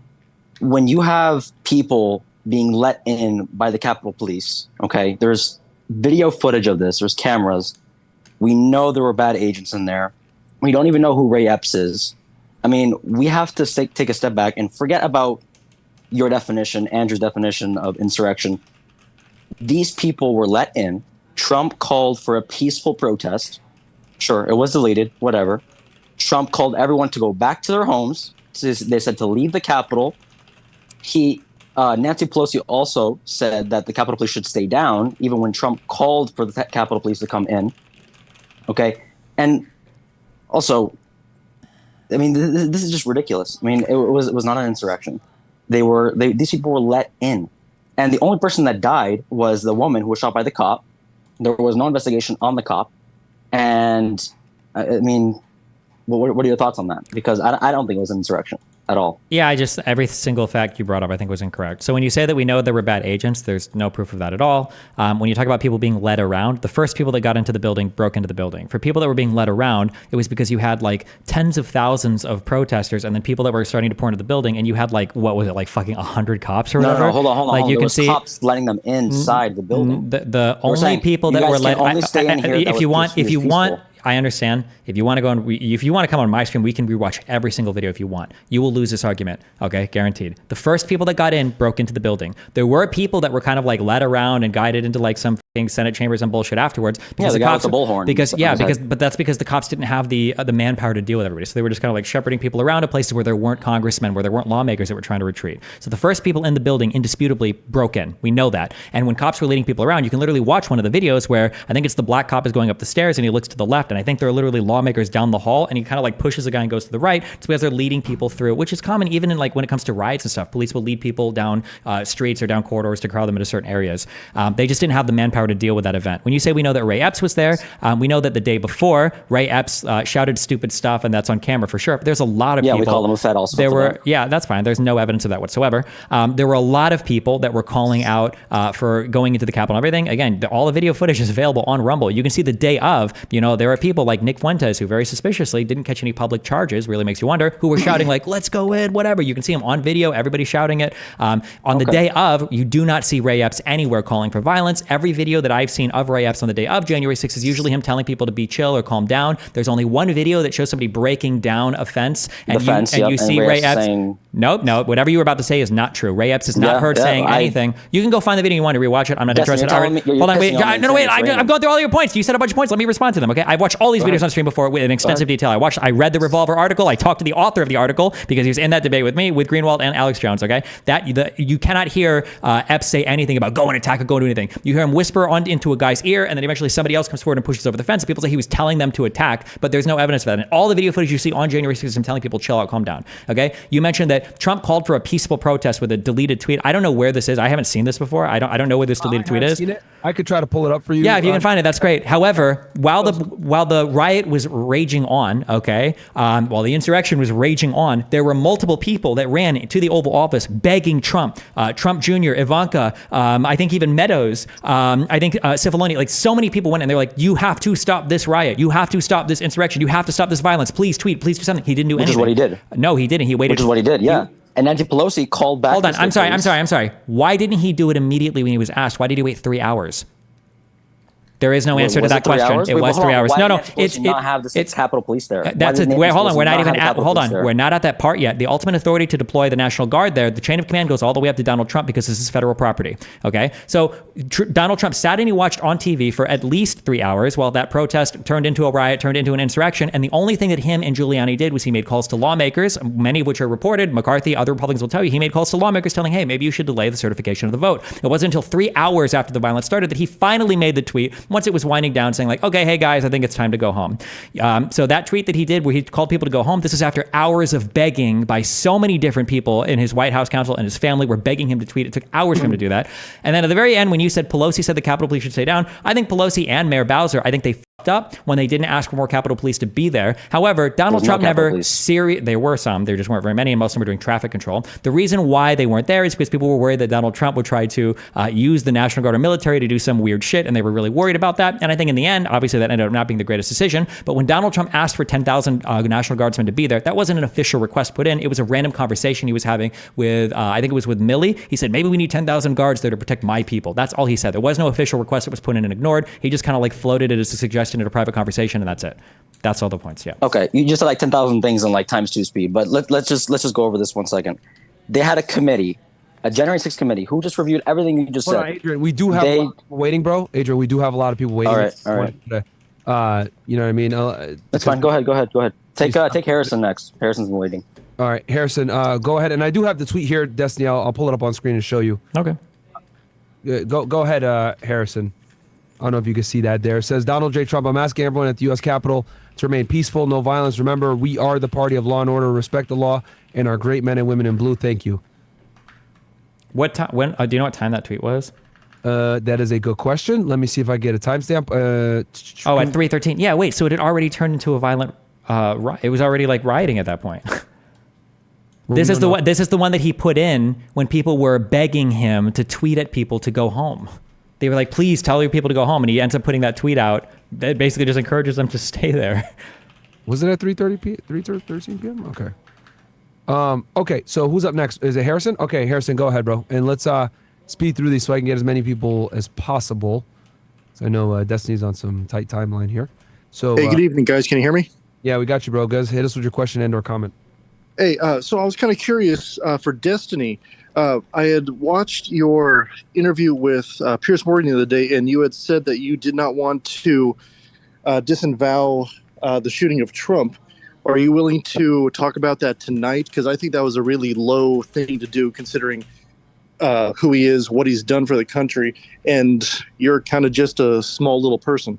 When you have people being let in by the Capitol Police, okay, there's video footage of this. There's cameras. We know there were bad agents in there. We don't even know who Ray Epps is. I mean, we have to take a step back and forget about your definition, Andrew's definition of insurrection. These people were let in. Trump called for a peaceful protest. Sure, it was deleted, whatever. Trump called everyone to go back to their homes. They said to leave the Capitol. Nancy Pelosi also said that the Capitol Police should stay down, even when Trump called for the Capitol Police to come in. Okay, and also, I mean, this is just ridiculous. I mean, it was not an insurrection. These people were let in, and the only person that died was the woman who was shot by the cop. There was no investigation on the cop, and I mean, what are your thoughts on that? Because I don't think it was an insurrection at all. Yeah, every single fact you brought up, I think was incorrect. So when you say that we know there were bad agents, there's no proof of that at all. When you talk about people being led around, the first people that got into the building broke into the building. For people that were being led around, it was because you had like tens of thousands of protesters and then people that were starting to pour into the building, and you had like, what was it, like fucking 100 cops or whatever? No, hold on. Like you can see cops letting them inside the building. The only people that were let, if you want, I understand. If you want to go and if you want to come on my stream, we can rewatch every single video if you want. You will lose this argument. Okay, guaranteed. The first people that got in broke into the building. There were people that were kind of like led around and guided into like some Senate chambers and bullshit afterwards. Because the guy with the bullhorn. But that's because the cops didn't have the manpower to deal with everybody. So they were just kind of like shepherding people around to places where there weren't congressmen, where there weren't lawmakers that were trying to retreat. So the first people in the building indisputably broke in. We know that. And when cops were leading people around, you can literally watch one of the videos where I think it's the black cop is going up the stairs and he looks to the left, and I think there are literally lawmakers down the hall, and he kind of like pushes a guy and goes to the right. It's because they're leading people through, which is common even in like when it comes to riots and stuff. Police will lead people down streets or down corridors to crowd them into certain areas. They just didn't have the manpower to deal with that event. When you say we know that Ray Epps was there, we know that the day before Ray Epps shouted stupid stuff, and that's on camera for sure. But there's a lot of people. Yeah, we call him a fed also. That's fine. There's no evidence of that whatsoever. There were a lot of people that were calling out for going into the Capitol and everything. Again, all the video footage is available on Rumble. You can see the day of, there are people like Nick Fuentes who very suspiciously didn't catch any public charges, really makes you wonder, who were shouting like, let's go in, whatever. You can see him on video, everybody shouting it. The day of, you do not see Ray Epps anywhere calling for violence. Every video that I've seen of Ray Epps on the day of January 6th is usually him telling people to be chill or calm down. There's only one video that shows somebody breaking down a fence, and you see Ray Epps saying, Nope. Whatever you were about to say is not true. Ray Epps is not heard saying anything. You can go find the video you want to rewatch it. I'm not interested. Hold on, wait. I'm going through all your points. You said a bunch of points. Let me respond to them, okay? I've watched all these videos on stream before in extensive detail. I read the Revolver article. I talked to the author of the article because he was in that debate with me, with Greenwald and Alex Jones, okay? You cannot hear Epps say anything about go and attack or go and do anything. You hear him whisper whisper on into a guy's ear, and then eventually somebody else comes forward and pushes over the fence. And people say he was telling them to attack, but there's no evidence of that. And all the video footage you see on January 6th is him telling people, chill out, calm down. Okay? You mentioned that Trump called for a peaceful protest with a deleted tweet. I don't know where this is. I haven't seen this before. I don't know where this deleted tweet is. I could try to pull it up for you. Yeah, if you can find it, that's great. However, while the riot was raging on, okay, while the insurrection was raging on, there were multiple people that ran to the Oval Office begging Trump, Trump Jr., Ivanka, I think even Meadows, I think Cipollone, like so many people went and they're like, you have to stop this riot. You have to stop this insurrection. You have to stop this violence. Please tweet. Please do something. He didn't do anything. Which is what he did. No, he didn't. He waited. Which is what he did, yeah. And Nancy Pelosi called back. Hold on. I'm sorry. Why didn't he do it immediately when he was asked? Why did he wait 3 hours? There is no answer to that question. It was 3 hours. No, it's not have the Capitol Police there. That's it. Wait, hold on. We're not even at. Hold on. We're not at that part yet. The ultimate authority to deploy the National Guard there, the chain of command goes all the way up to Donald Trump because this is federal property. Okay, so Donald Trump sat and he watched on TV for at least 3 hours while that protest turned into a riot, turned into an insurrection, and the only thing that him and Giuliani did was he made calls to lawmakers, many of which are reported. McCarthy, other Republicans will tell you, he made calls to lawmakers telling, hey, maybe you should delay the certification of the vote. It wasn't until 3 hours after the violence started that he finally made the tweet. Once it was winding down, saying like, okay, hey guys, I think it's time to go home. So that tweet that he did where he called people to go home, this is after hours of begging by so many different people in his White House counsel and his family were begging him to tweet. It took hours for him to do that. And then at the very end, when you said Pelosi said the Capitol Police should stay down, I think Pelosi and Mayor Bowser, I think they up when they didn't ask for more Capitol Police to be there. However, Donald Trump never there were some, there just weren't very many, and most of them were doing traffic control. The reason why they weren't there is because people were worried that Donald Trump would try to use the National Guard or military to do some weird shit, and they were really worried about that. And I think in the end, obviously that ended up not being the greatest decision, but when Donald Trump asked for 10,000 National Guardsmen to be there, that wasn't an official request put in. It was a random conversation he was having with, I think it was with Milley. He said, maybe we need 10,000 guards there to protect my people. That's all he said. There was no official request that was put in and ignored. He just kind of like floated it as a suggestion at a private conversation, and that's it. That's all the points. Yeah. Okay. You just said like 10,000 things in like times 2 speed, but let's just go over this 1 second. They had a committee, a January 6th committee, who just reviewed everything you just said. On, Adrian, we do have a lot of people waiting, bro. Adrian, we do have a lot of people waiting. All right. You know what I mean? That's fine. Go ahead. Take Harrison next. Harrison's been waiting. All right, Harrison, go ahead. And I do have the tweet here, Destiny. I'll pull it up on screen and show you. Okay. Go ahead, Harrison. I don't know if you can see that there. It says, Donald J. Trump, I'm asking everyone at the U.S. Capitol to remain peaceful, no violence. Remember, we are the party of law and order. Respect the law and our great men and women in blue. Thank you. What time? When? Do you know what time that tweet was? That is a good question. Let me see if I get a timestamp. At 3:13. Yeah, wait. So it had already turned into a violent it was already like rioting at that point. This is the one that he put in when people were begging him to tweet at people to go home. They were like, please tell your people to go home. And he ends up putting that tweet out that basically just encourages them to stay there. Was it at 3:13 p.m.? Okay. Okay, so who's up next? Is it Harrison? Okay, Harrison, go ahead, bro. And let's speed through these so I can get as many people as possible. So I know Destiny's on some tight timeline here. So hey, good evening, guys. Can you hear me? Yeah, we got you, bro. Guys, hit us with your question and or comment. Hey, so I was kind of curious for Destiny. I had watched your interview with Pierce Morgan the other day, and you had said that you did not want to disavow the shooting of Trump. Are you willing to talk about that tonight? Because I think that was a really low thing to do, considering who he is, what he's done for the country, and you're kind of just a small little person.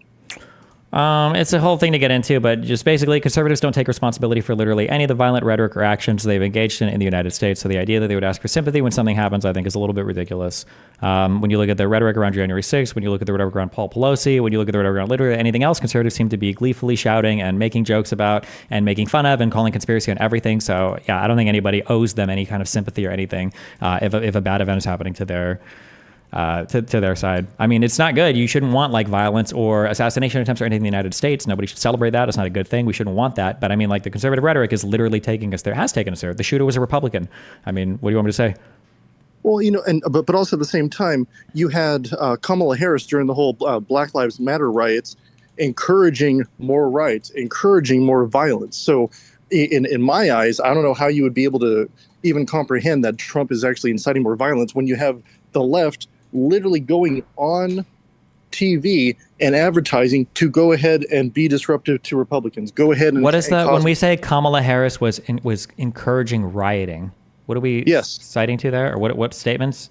It's a whole thing to get into, but just basically conservatives don't take responsibility for literally any of the violent rhetoric or actions they've engaged in the United States. So the idea that they would ask for sympathy when something happens, I think, is a little bit ridiculous. When you look at the rhetoric around January 6th, when you look at the rhetoric around Paul Pelosi, when you look at the rhetoric around literally anything else, conservatives seem to be gleefully shouting and making jokes about and making fun of and calling conspiracy on everything. So yeah, I don't think anybody owes them any kind of sympathy or anything if a bad event is happening to their to their side. I mean, it's not good. You shouldn't want like violence or assassination attempts or anything in the United States. Nobody should celebrate that. It's not a good thing. We shouldn't want that. But I mean, like the conservative rhetoric is literally taking us there, has taken us there. The shooter was a Republican. I mean, what do you want me to say? Well, you know, but also at the same time, you had Kamala Harris during the whole Black Lives Matter riots, encouraging more riots, encouraging more violence. So in my eyes, I don't know how you would be able to even comprehend that Trump is actually inciting more violence when you have the left literally going on TV and advertising to go ahead and be disruptive to Republicans. Go ahead and what is that when we say Kamala Harris was encouraging rioting? What are we citing to there, or what statements?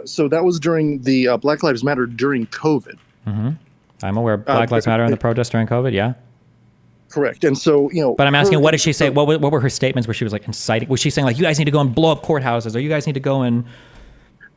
So that was during the Black Lives Matter during COVID. I'm aware Black Lives Matter and the protests during COVID. Yeah. Correct. And so, But I'm asking, what did she say? What were her statements where she was like inciting? Was she saying like, you guys need to go and blow up courthouses, or you guys need to go and...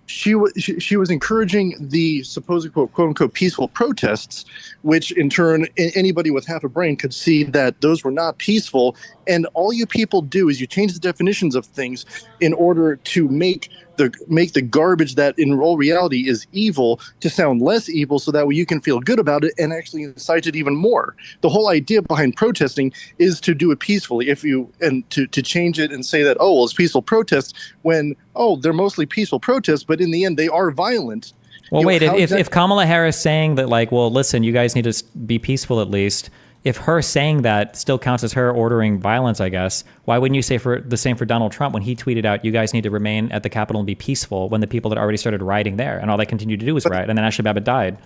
She was encouraging the supposed quote unquote peaceful protests, which in turn anybody with half a brain could see that those were not peaceful. And all you people do is you change the definitions of things in order to make the garbage that in all reality is evil to sound less evil, so that way you can feel good about it and actually incite it even more. The whole idea behind protesting is to do it peacefully. To change it and say that, oh, well, it's peaceful protest, when, oh, they're mostly peaceful protests, but in the end they are violent. Well, wait, if Kamala Harris saying that, like, well, listen, you guys need to be peaceful at least, if her saying that still counts as her ordering violence, I guess, why wouldn't you say for the same for Donald Trump when he tweeted out, you guys need to remain at the Capitol and be peaceful, when the people had already started rioting there and all they continued to do was riot, and then Ashley Babbitt died?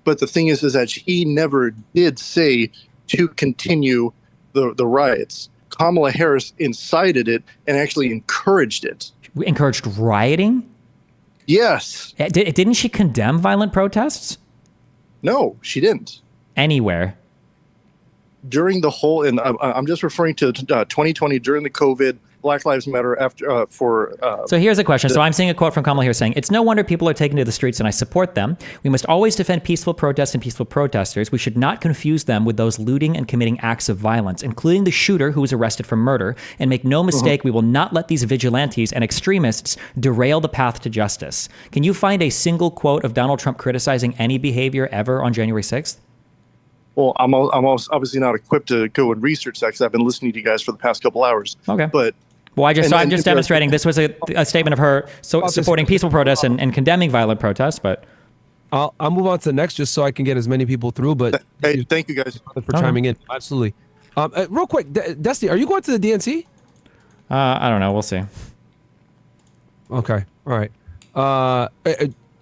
But the thing is that he never did say to continue the riots. Kamala Harris incited it and actually encouraged it. Encouraged rioting? Yes. Didn't she condemn violent protests? No, she didn't. Anywhere. During the whole, and I'm just referring to 2020 during the COVID Black Lives Matter after So here's a question. So I'm seeing a quote from Kamala here saying, "It's no wonder people are taken to the streets, and I support them. We must always defend peaceful protests and peaceful protesters. We should not confuse them with those looting and committing acts of violence, including the shooter who was arrested for murder. And make no mistake, we will not let these vigilantes and extremists derail the path to justice." Can you find a single quote of Donald Trump criticizing any behavior ever on January 6th? Well, I'm obviously not equipped to go and research that because I've been listening to you guys for the past couple hours. Okay. But well, I'm just demonstrating this was a statement of her supporting peaceful protests and condemning violent protests. But I'll move on to the next just so I can get as many people through. But hey, thank you guys for chiming in. Absolutely. Real quick, Destiny, are you going to the DNC? I don't know. We'll see. Okay. All right.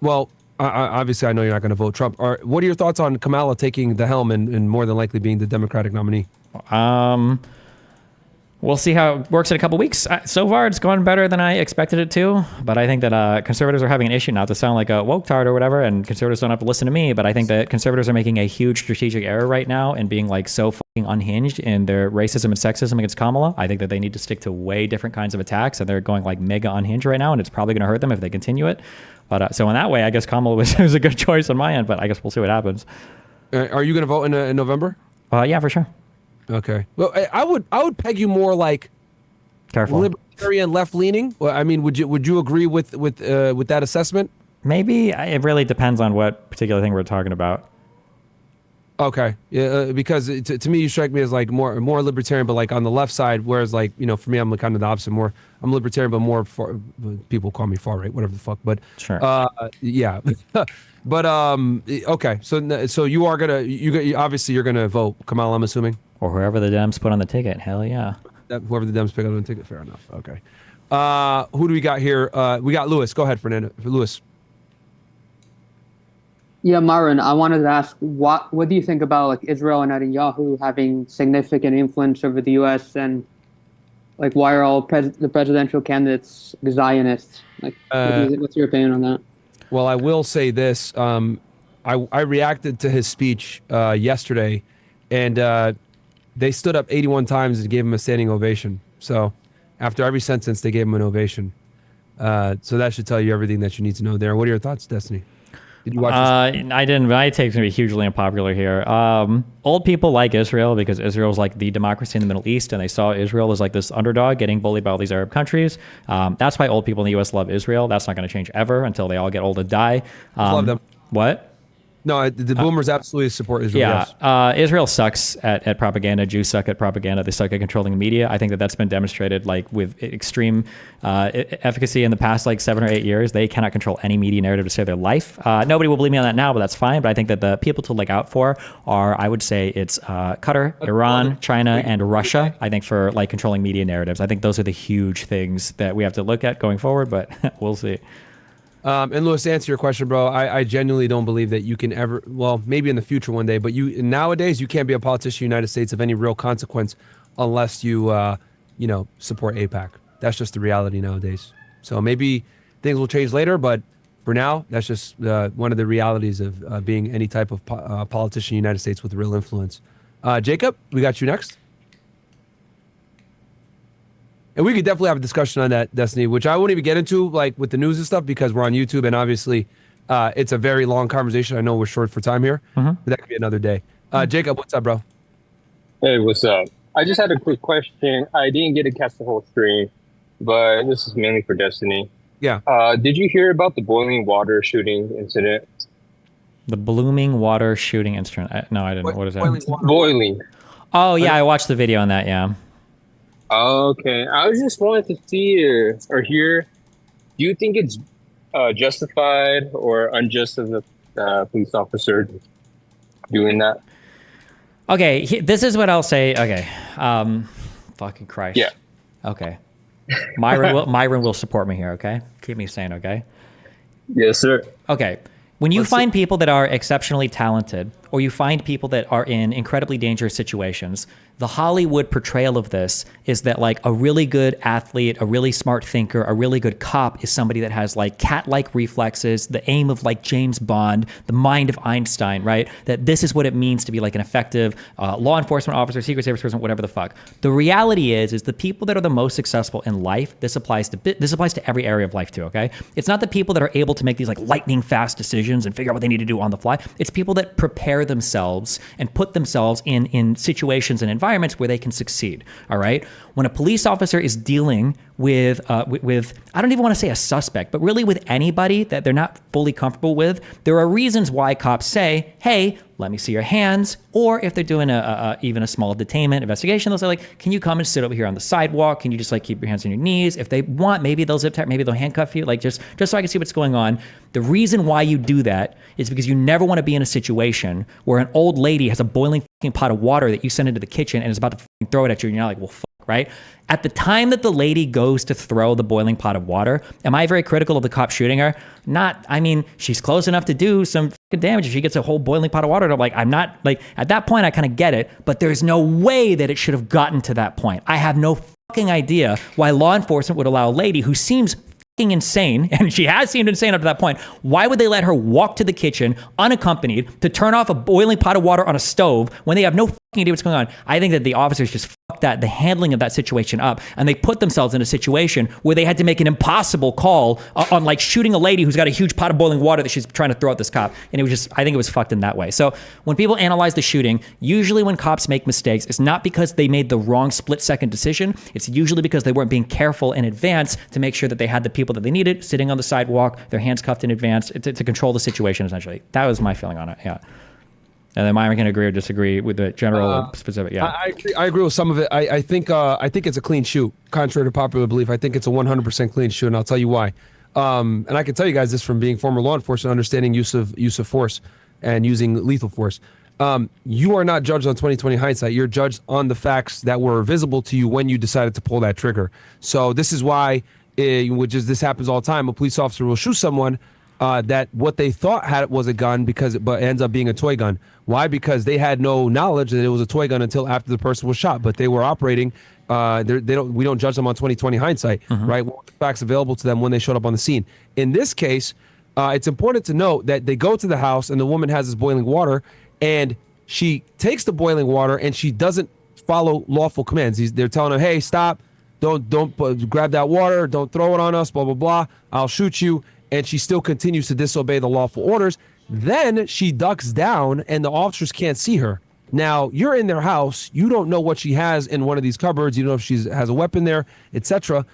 Well, obviously, I know you're not going to vote Trump. What are your thoughts on Kamala taking the helm and more than likely being the Democratic nominee? We'll see how it works in a couple weeks. So far, it's gone better than I expected it to. But I think that conservatives are having an issue, not to sound like a woke tard or whatever, and conservatives don't have to listen to me, but I think that conservatives are making a huge strategic error right now and being like so fucking unhinged in their racism and sexism against Kamala. I think that they need to stick to way different kinds of attacks, and they're going like mega unhinged right now, and it's probably going to hurt them if they continue it. But so in that way, I guess Kamala was a good choice on my end, but I guess we'll see what happens. Are you going to vote in November? Yeah, for sure. Okay. Well, I would peg you more like careful libertarian, left leaning. Well, I mean, would you agree with that assessment? Maybe. It really depends on what particular thing we're talking about. Okay. Yeah, because to me, you strike me as like more libertarian, but like on the left side. Whereas like for me, I'm kind of the opposite. I'm libertarian, but more far, people call me far right, whatever the fuck. But sure. Yeah. But okay. So you are gonna obviously you're gonna vote Kamala, I'm assuming. Or whoever the Dems put on the ticket. Hell yeah. Whoever the Dems pick up on the ticket. Fair enough. Okay. Who do we got here? We got Lewis. Go ahead, Fernando. Lewis. Yeah, Myron, I wanted to ask, what do you think about like Israel and Netanyahu having significant influence over the U.S. and like why are all the presidential candidates Zionists? Like, what's your opinion on that? Well, I will say this. I reacted to his speech yesterday, and they stood up 81 times and gave him a standing ovation. So after every sentence, they gave him an ovation. So that should tell you everything that you need to know there. What are your thoughts, Destiny? Did you watch this? I didn't, but I take it to be hugely unpopular here. Old people like Israel because Israel's like the democracy in the Middle East, and they saw Israel as like this underdog getting bullied by all these Arab countries. That's why old people in the U.S. love Israel. That's not going to change ever until they all get old and die. Love them. What? No, the boomers absolutely support Israel. Yeah, yes. Israel sucks at propaganda. Jews suck at propaganda. They suck at controlling the media. I think that's been demonstrated like with extreme efficacy in the past like 7 or 8 years. They cannot control any media narrative to save their life. Nobody will believe me on that now, but that's fine. But I think that the people to look out for are, I would say, it's Qatar, Iran, China, and Russia. I think for like controlling media narratives. I think those are the huge things that we have to look at going forward. But we'll see. And Louis, to answer your question, bro, I genuinely don't believe that you can ever, well, maybe in the future one day, but nowadays you can't be a politician in the United States of any real consequence unless you, support AIPAC. That's just the reality nowadays. So maybe things will change later, but for now, that's just one of the realities of being any type of politician in the United States with real influence. Jacob, we got you next. And we could definitely have a discussion on that, Destiny, which I won't even get into like with the news and stuff because we're on YouTube and obviously it's a very long conversation. I know we're short for time here, but that could be another day. Jacob, what's up, bro? Hey, what's up? I just had a quick question. I didn't get to catch the whole stream, but this is mainly for Destiny. Yeah. Did you hear about the boiling water shooting incident? The blooming water shooting incident. No, I didn't. What is that? Boiling. Oh, yeah, I watched the video on that, yeah. Okay. I was just wanting to see or hear, do you think it's justified or unjust of the police officer doing that? Okay, this is what I'll say. Okay. Fucking Christ. Yeah. Okay. Myron will support me here, okay? Keep me sane, okay? Yes, sir. Okay. When you find people that are exceptionally talented, or you find people that are in incredibly dangerous situations, the Hollywood portrayal of this is that like a really good athlete, a really smart thinker, a really good cop is somebody that has like cat-like reflexes, the aim of like James Bond, the mind of Einstein, right? That this is what it means to be like an effective law enforcement officer, secret service person, whatever the fuck. The reality is the people that are the most successful in life, this applies to every area of life too, okay? It's not the people that are able to make these like lightning fast decisions and figure out what they need to do on the fly. It's people that prepare themselves and put themselves in situations and environments where they can succeed. All right. When a police officer is dealing with I don't even want to say a suspect, but really with anybody that they're not fully comfortable with, there are reasons why cops say, "Hey, let me see your hands." Or if they're doing even a small detainment investigation, they'll say like, "Can you come and sit over here on the sidewalk? Can you just like keep your hands on your knees?" If they want, maybe they'll zip tie, maybe they'll handcuff you, like just so I can see what's going on. The reason why you do that is because you never want to be in a situation where an old lady has a boiling fucking pot of water that you send into the kitchen and is about to fucking throw it at you, and you're not like, "Well, fuck," right? At the time that the lady goes to throw the boiling pot of water, am I very critical of the cop shooting her? Not. I mean, she's close enough to do some fucking damage if she gets a whole boiling pot of water. I'm like, I'm not like at that point I kind of get it, but there's no way that it should have gotten to that point. I have no fucking idea why law enforcement would allow a lady who seems insane, and she has seemed insane up to that point. Why would they let her walk to the kitchen unaccompanied to turn off a boiling pot of water on a stove when they have no fucking idea what's going on? I think that the officers just fucked the handling of that situation up, and they put themselves in a situation where they had to make an impossible call on like shooting a lady who's got a huge pot of boiling water that she's trying to throw at this cop. And it was just, I think it was fucked in that way. So when people analyze the shooting, usually when cops make mistakes, it's not because they made the wrong split-second decision. It's usually because they weren't being careful in advance to make sure that they had the people that they needed sitting on the sidewalk, their hands cuffed in advance to control the situation, essentially. That was my feeling on it, yeah. And then Myron can agree or disagree with the general specific, yeah. I agree with some of it. I think it's a clean shoot, contrary to popular belief. I think it's a 100% clean shoot, and I'll tell you why. And I can tell you guys this from being former law enforcement, understanding use of force and using lethal force. You are not judged on 20/20 hindsight. You're judged on the facts that were visible to you when you decided to pull that trigger. So this is why, this happens all the time. A police officer will shoot someone that what they thought was a gun but it ends up being a toy gun. Why? Because they had no knowledge that it was a toy gun until after the person was shot. But they were operating. We don't judge them on 20/20 hindsight, right? What were the facts available to them when they showed up on the scene? In this case, it's important to note that they go to the house and the woman has this boiling water, and she takes the boiling water and she doesn't follow lawful commands. They're telling her, "Hey, stop! Don't grab that water! Don't throw it on us! Blah blah blah! I'll shoot you!" And she still continues to disobey the lawful orders. Then she ducks down and the officers can't see her. Now, you're in their house. You don't know what she has in one of these cupboards. You don't know if she has a weapon there, etc.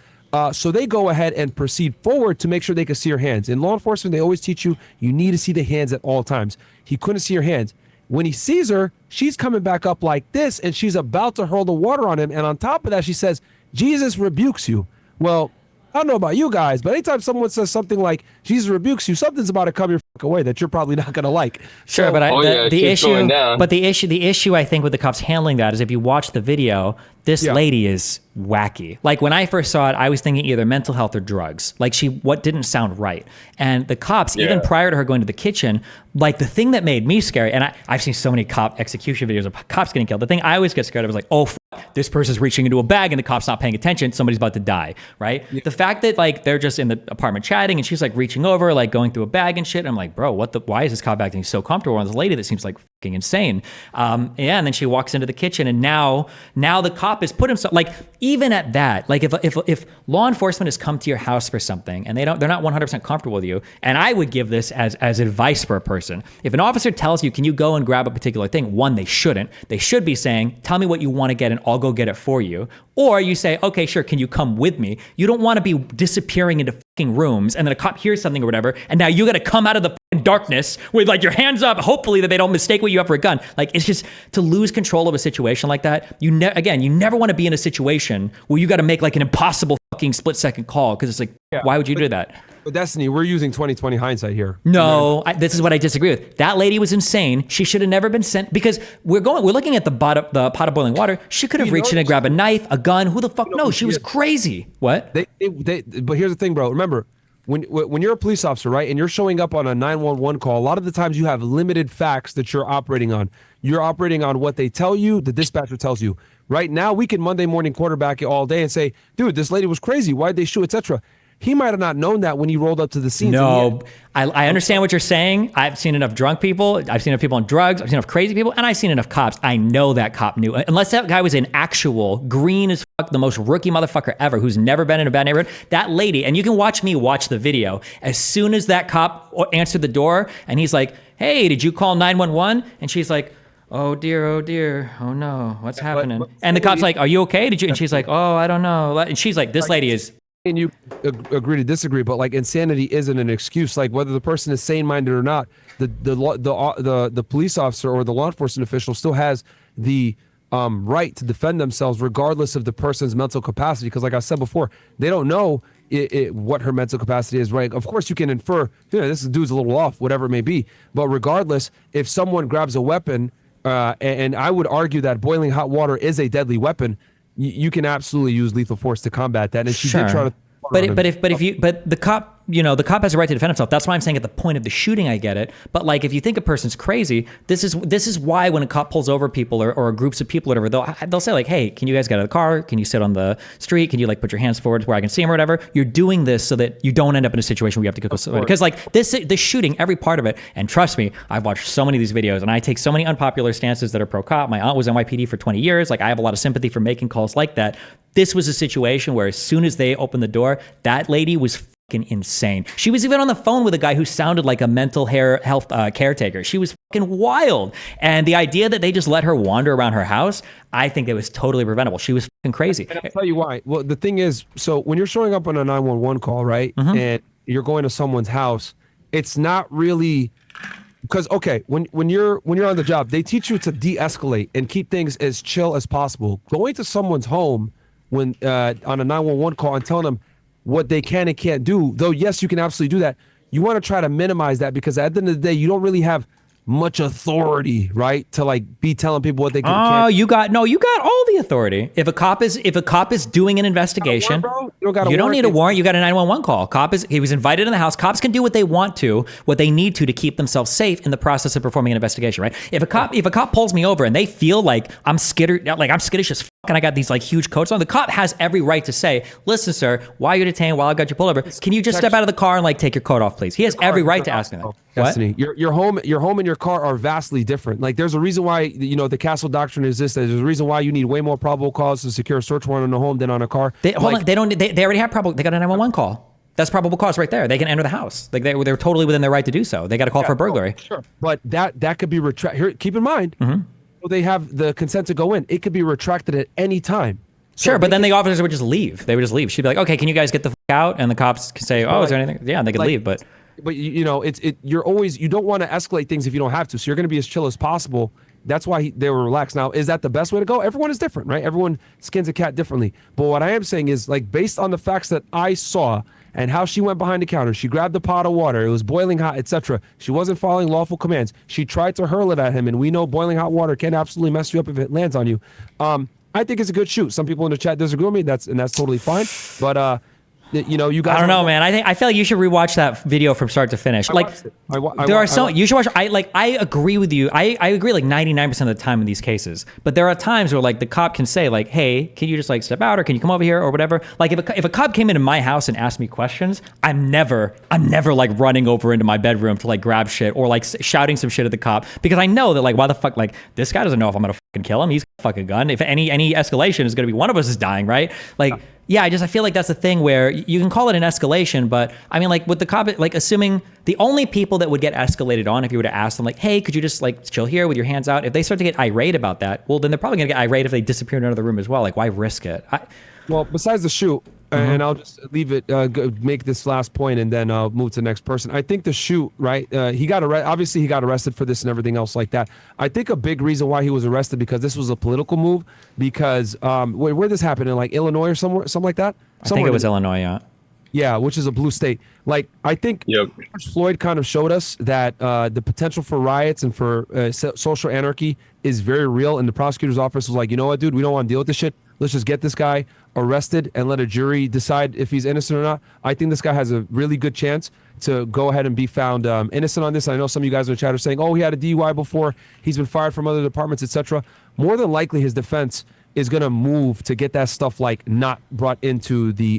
So they go ahead and proceed forward to make sure they can see her hands. In law enforcement, they always teach you need to see the hands at all times. He couldn't see her hands. When he sees her, she's coming back up like this, and she's about to hurl the water on him. And on top of that, she says, "Jesus rebukes you." Well, I don't know about you guys, but anytime someone says something like "Jesus rebukes you," something's about to come your fucking way that you're probably not gonna like. Sure, So, but the issue I think with the cops handling that is if you watch the video, this lady is wacky. Like when I first saw it, I was thinking either mental health or drugs. Like what didn't sound right. And the cops, even prior to her going to the kitchen, like the thing that made me scary, and I've seen so many cop execution videos of cops getting killed. The thing I always get scared of is like, oh, this person's reaching into a bag and the cop's not paying attention. Somebody's about to die, right? Yeah. The fact that like they're just in the apartment chatting and she's like reaching over, like going through a bag and shit. I'm like, bro, why is this cop acting so comfortable on this lady that seems like fucking insane? And then she walks into the kitchen and now the cop has put himself, like, even at that, like if law enforcement has come to your house for something and they're not 100% comfortable with you, and I would give this as advice for a person. If an officer tells you, can you go and grab a particular thing? One, they shouldn't. They should be saying, tell me what you want to get and I'll go get it for you. Or you say, okay, sure, can you come with me? You don't want to be disappearing into fucking rooms and then a cop hears something or whatever, and now you got to come out of the fucking darkness with like your hands up, hopefully that they don't mistake what you have for a gun. Like, it's just, to lose control of a situation like that, you never want to be in a situation where you got to make like an impossible fucking split-second call, because it's like, why would you do that? But Destiny, we're using 2020 hindsight here. No, this is what I disagree with. That lady was insane. She should have never been sent, because we're looking at the pot of boiling water. She could have reached in and grabbed a knife, a gun. Who the fuck knows? She was crazy. What? But here's the thing, bro. Remember, when you're a police officer, right, and you're showing up on a 911 call, a lot of the times you have limited facts that you're operating on. You're operating on what they tell you, the dispatcher tells you. Right now, we can Monday morning quarterback it all day and say, dude, this lady was crazy. Why'd they shoot, etc. He might have not known that when he rolled up to the scene. No, I understand what you're saying. I've seen enough drunk people. I've seen enough people on drugs. I've seen enough crazy people. And I've seen enough cops. I know that cop knew. Unless that guy was an actual green as fuck, the most rookie motherfucker ever, who's never been in a bad neighborhood. That lady, and you can watch me watch the video. As soon as that cop answered the door and he's like, hey, did you call 911? And she's like, oh dear, oh no, what's happening? And the cop's like, are you okay? And she's like, oh, I don't know. And she's like, this lady is... And you agree to disagree, but like, insanity isn't an excuse. Like, whether the person is sane-minded or not, the police officer or the law enforcement official still has the right to defend themselves, regardless of the person's mental capacity. Because, like I said before, they don't know what her mental capacity is. Right? Of course, you can infer, this dude's a little off, whatever it may be. But regardless, if someone grabs a weapon, and I would argue that boiling hot water is a deadly weapon, you can absolutely use lethal force to combat that. And she did try to. But the cop, the cop has a right to defend himself. That's why I'm saying at the point of the shooting, I get it. But like, if you think a person's crazy, this is why when a cop pulls over people or groups of people or whatever, they'll say like, hey, can you guys get out of the car? Can you sit on the street? Can you like put your hands forward where I can see them or whatever? You're doing this so that you don't end up in a situation where you have to go somewhere. Because like this shooting, every part of it, and trust me, I've watched so many of these videos and I take so many unpopular stances that are pro cop. My aunt was NYPD for 20 years. Like, I have a lot of sympathy for making calls like that. This was a situation where as soon as they opened the door, that lady was fucking insane. She was even on the phone with a guy who sounded like a mental health caretaker. She was fucking wild. And the idea that they just let her wander around her house, I think it was totally preventable. She was fucking crazy. And I'll tell you why. Well, the thing is, so when you're showing up on a 911 call, right, and you're going to someone's house, it's not really... Because, okay, when you're on the job, they teach you to de-escalate and keep things as chill as possible. Going to someone's home when on a 911 call and telling them what they can and can't do, though yes, you can absolutely do that, you want to try to minimize that, because at the end of the day, you don't really have much authority, right, to like be telling people what they can and can't. You got all the authority. If a cop is doing an investigation, you don't need a warrant. You got a 911 call. He was invited in the house. Cops can do what they want to, what they need to keep themselves safe in the process of performing an investigation, right? If a cop pulls me over and they feel like I'm skittered, like I'm skittish as fuck and I got these like huge coats on, the cop has every right to say, listen, sir, why are you detained while I've got you pulled over? Can you just step out of the car and like take your coat off, please? He has every right to ask me that. Destiny, your home and your car are vastly different. Like, there's a reason why the Castle Doctrine exists. There's a reason why you need way more probable cause to secure a search warrant on a home than on a car. They already have probable. They got a 911 call. That's probable cause right there. They can enter the house. Like, they're totally within their right to do so. They got a call for a burglary. Sure. But that could be retracted. Here, keep in mind, they have the consent to go in. It could be retracted at any time. Sure, but then the officers would just leave. They would just leave. She'd be like, okay, can you guys get the fuck out? And the cops can say, oh, is there anything? Yeah, they could leave, but you don't want to escalate things if you don't have to. So you're going to be as chill as possible. That's why they were relaxed. Now, is that the best way to go? Everyone is different, right? Everyone skins a cat differently. But what I am saying is, like, based on the facts that I saw and how she went behind the counter, she grabbed the pot of water, it was boiling hot, etc. She wasn't following lawful commands. She tried to hurl it at him, and we know boiling hot water can absolutely mess you up if it lands on you. I think it's a good shoot. Some people in the chat disagree with me. That's totally fine. But You know, you guys. I don't know, man. I feel like you should rewatch that video from start to finish. Like, there are so you should watch. I agree with you. I agree like 99% of the time in these cases. But there are times where like the cop can say like, "Hey, can you just like step out, or can you come over here, or whatever." Like if a cop came into my house and asked me questions, I'm never like running over into my bedroom to like grab shit or like shouting some shit at the cop, because I know that like, why the fuck, like this guy doesn't know if I'm gonna fucking kill him. He's got a fucking gun. If any escalation is gonna be one of us is dying, right? Like. Yeah, I feel like that's the thing where you can call it an escalation, but I mean, like with the cop, like assuming the only people that would get escalated on if you were to ask them like, hey, could you just like chill here with your hands out? If they start to get irate about that, well, then they're probably gonna get irate if they disappear in another room as well. Like, why risk it? Well, besides the shoot, and I'll just leave it, make this last point, and then I'll move to the next person. I think the shoot, right? He got obviously he got arrested for this and everything else like that. I think a big reason why he was arrested, because this was a political move. Because where this happened, in like Illinois or somewhere, something like that. I think it was Illinois, yeah. Yeah, which is a blue state. Like, I think George Floyd kind of showed us that the potential for riots and for social anarchy is very real. And the prosecutor's office was like, you know what, dude, we don't want to deal with this shit. Let's just get this guy arrested and let a jury decide if he's innocent or not. I think this guy has a really good chance to go ahead and be found innocent on this. I know some of you guys in the chat are saying, oh, he had a DUI before, he's been fired from other departments, etc. More than likely, his defense is going to move to get that stuff like not brought into the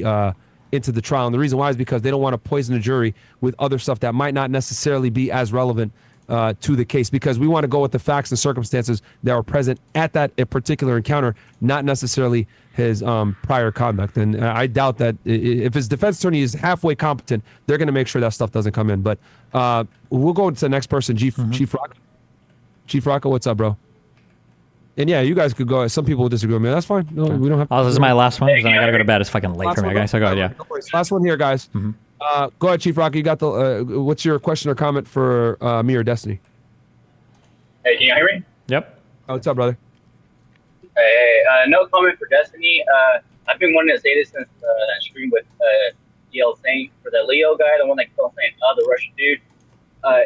trial. And the reason why is because they don't want to poison the jury with other stuff that might not necessarily be as relevant to the case, because we want to go with the facts and circumstances that were present at that particular encounter, not necessarily his prior conduct. And I doubt that if his defense attorney is halfway competent, they're going to make sure that stuff doesn't come in. But we'll go to the next person, Chief Rocco. Chief Rocco, what's up, bro? And yeah, you guys could go. Some people will disagree with me. That's fine. No, we don't have. Oh, this is my last one. Then I gotta go to bed. It's fucking late for me, guys. So go ahead. Yeah. Last one here, guys. Go ahead, Chief Rocky. You got the. What's your question or comment for me or Destiny? Hey, can you hear me? Yep. Oh, what's up, brother? Hey, no comment for Destiny. I've been wanting to say this since that stream with DL Saint for the Leo guy, the one that kept on saying, the Russian dude.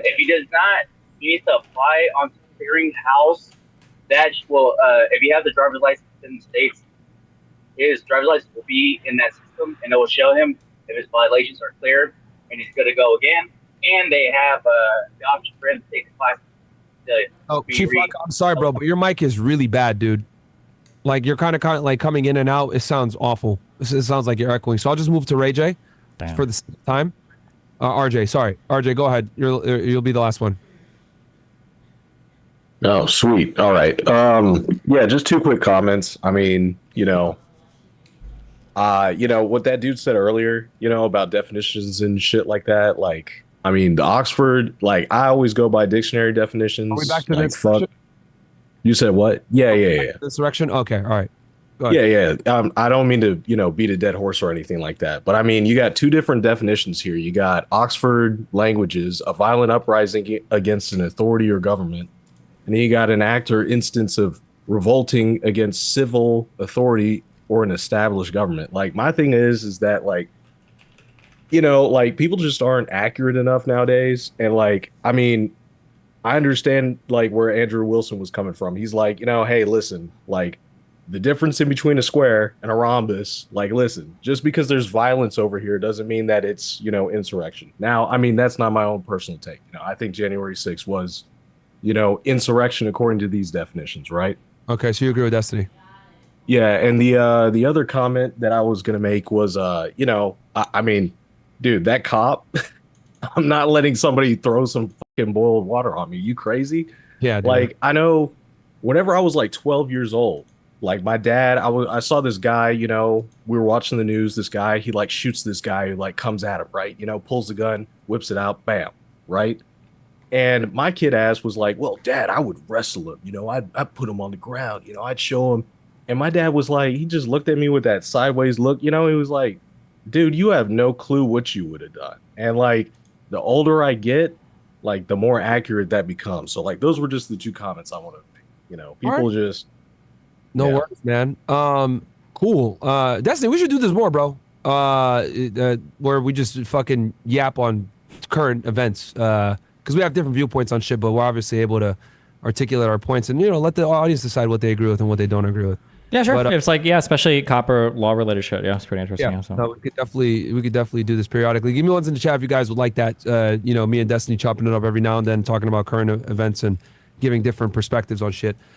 If he does not, he needs to apply on clearing house. That will, if you have the driver's license in the States, his driver's license will be in that system, and it will show him if his violations are cleared, and he's good to go again. And they have the option for him to take the class. Chief Rock, I'm sorry, bro, but your mic is really bad, dude. Like, you're kind of like coming in and out. It sounds awful. It sounds like you're echoing. So I'll just move to Ray J for this time. RJ, sorry. RJ, go ahead. You'll be the last one. Oh, sweet. All right. Yeah, just two quick comments. I mean, what that dude said earlier, about definitions and shit like that. Like, I mean, the Oxford, like, I always go by dictionary definitions. Are we back to like, the fuck. You said what? Yeah. Insurrection? Okay, all right. Yeah. I don't mean to, beat a dead horse or anything like that. But I mean, you got two different definitions here. You got Oxford languages, a violent uprising against an authority or government. And then you got an act or instance of revolting against civil authority or an established government. Like, my thing is that, like, like, people just aren't accurate enough nowadays. And, like, I mean, I understand, like, where Andrew Wilson was coming from. He's like, hey, listen, like, the difference in between a square and a rhombus, like, listen, just because there's violence over here doesn't mean that it's, insurrection. Now, I mean, that's not my own personal take. I think January 6th was, insurrection according to these definitions, right? Okay, so you agree with Destiny? Yeah, and the other comment that I was gonna make was, I mean, dude, that cop, I'm not letting somebody throw some fucking boiled water on me. You crazy? Yeah, dude. Like, I know, whenever I was like 12 years old, like, my dad, I saw this guy, we were watching the news. This guy, he like shoots this guy who like comes at him, right? Pulls the gun, whips it out, bam, right? And my kid ass was like, well, Dad, I would wrestle him. I'd put him on the ground. I'd show him. And my dad was like, he just looked at me with that sideways look. He was like, dude, you have no clue what you would have done. And like, the older I get, like, the more accurate that becomes. So like, those were just the two comments I want to make. People right. just. No worries, man. Cool. Destiny, we should do this more, bro. Where we just fucking yap on current events. Because we have different viewpoints on shit, but we're obviously able to articulate our points and let the audience decide what they agree with and what they don't agree with. Yeah, sure. But, it's like, yeah, especially copper law related shit. Yeah, it's pretty interesting. yeah, So. no, we could definitely do this periodically. Give me ones in the chat if you guys would like that. You know, me and Destiny chopping it up every now and then, talking about current events and giving different perspectives on shit.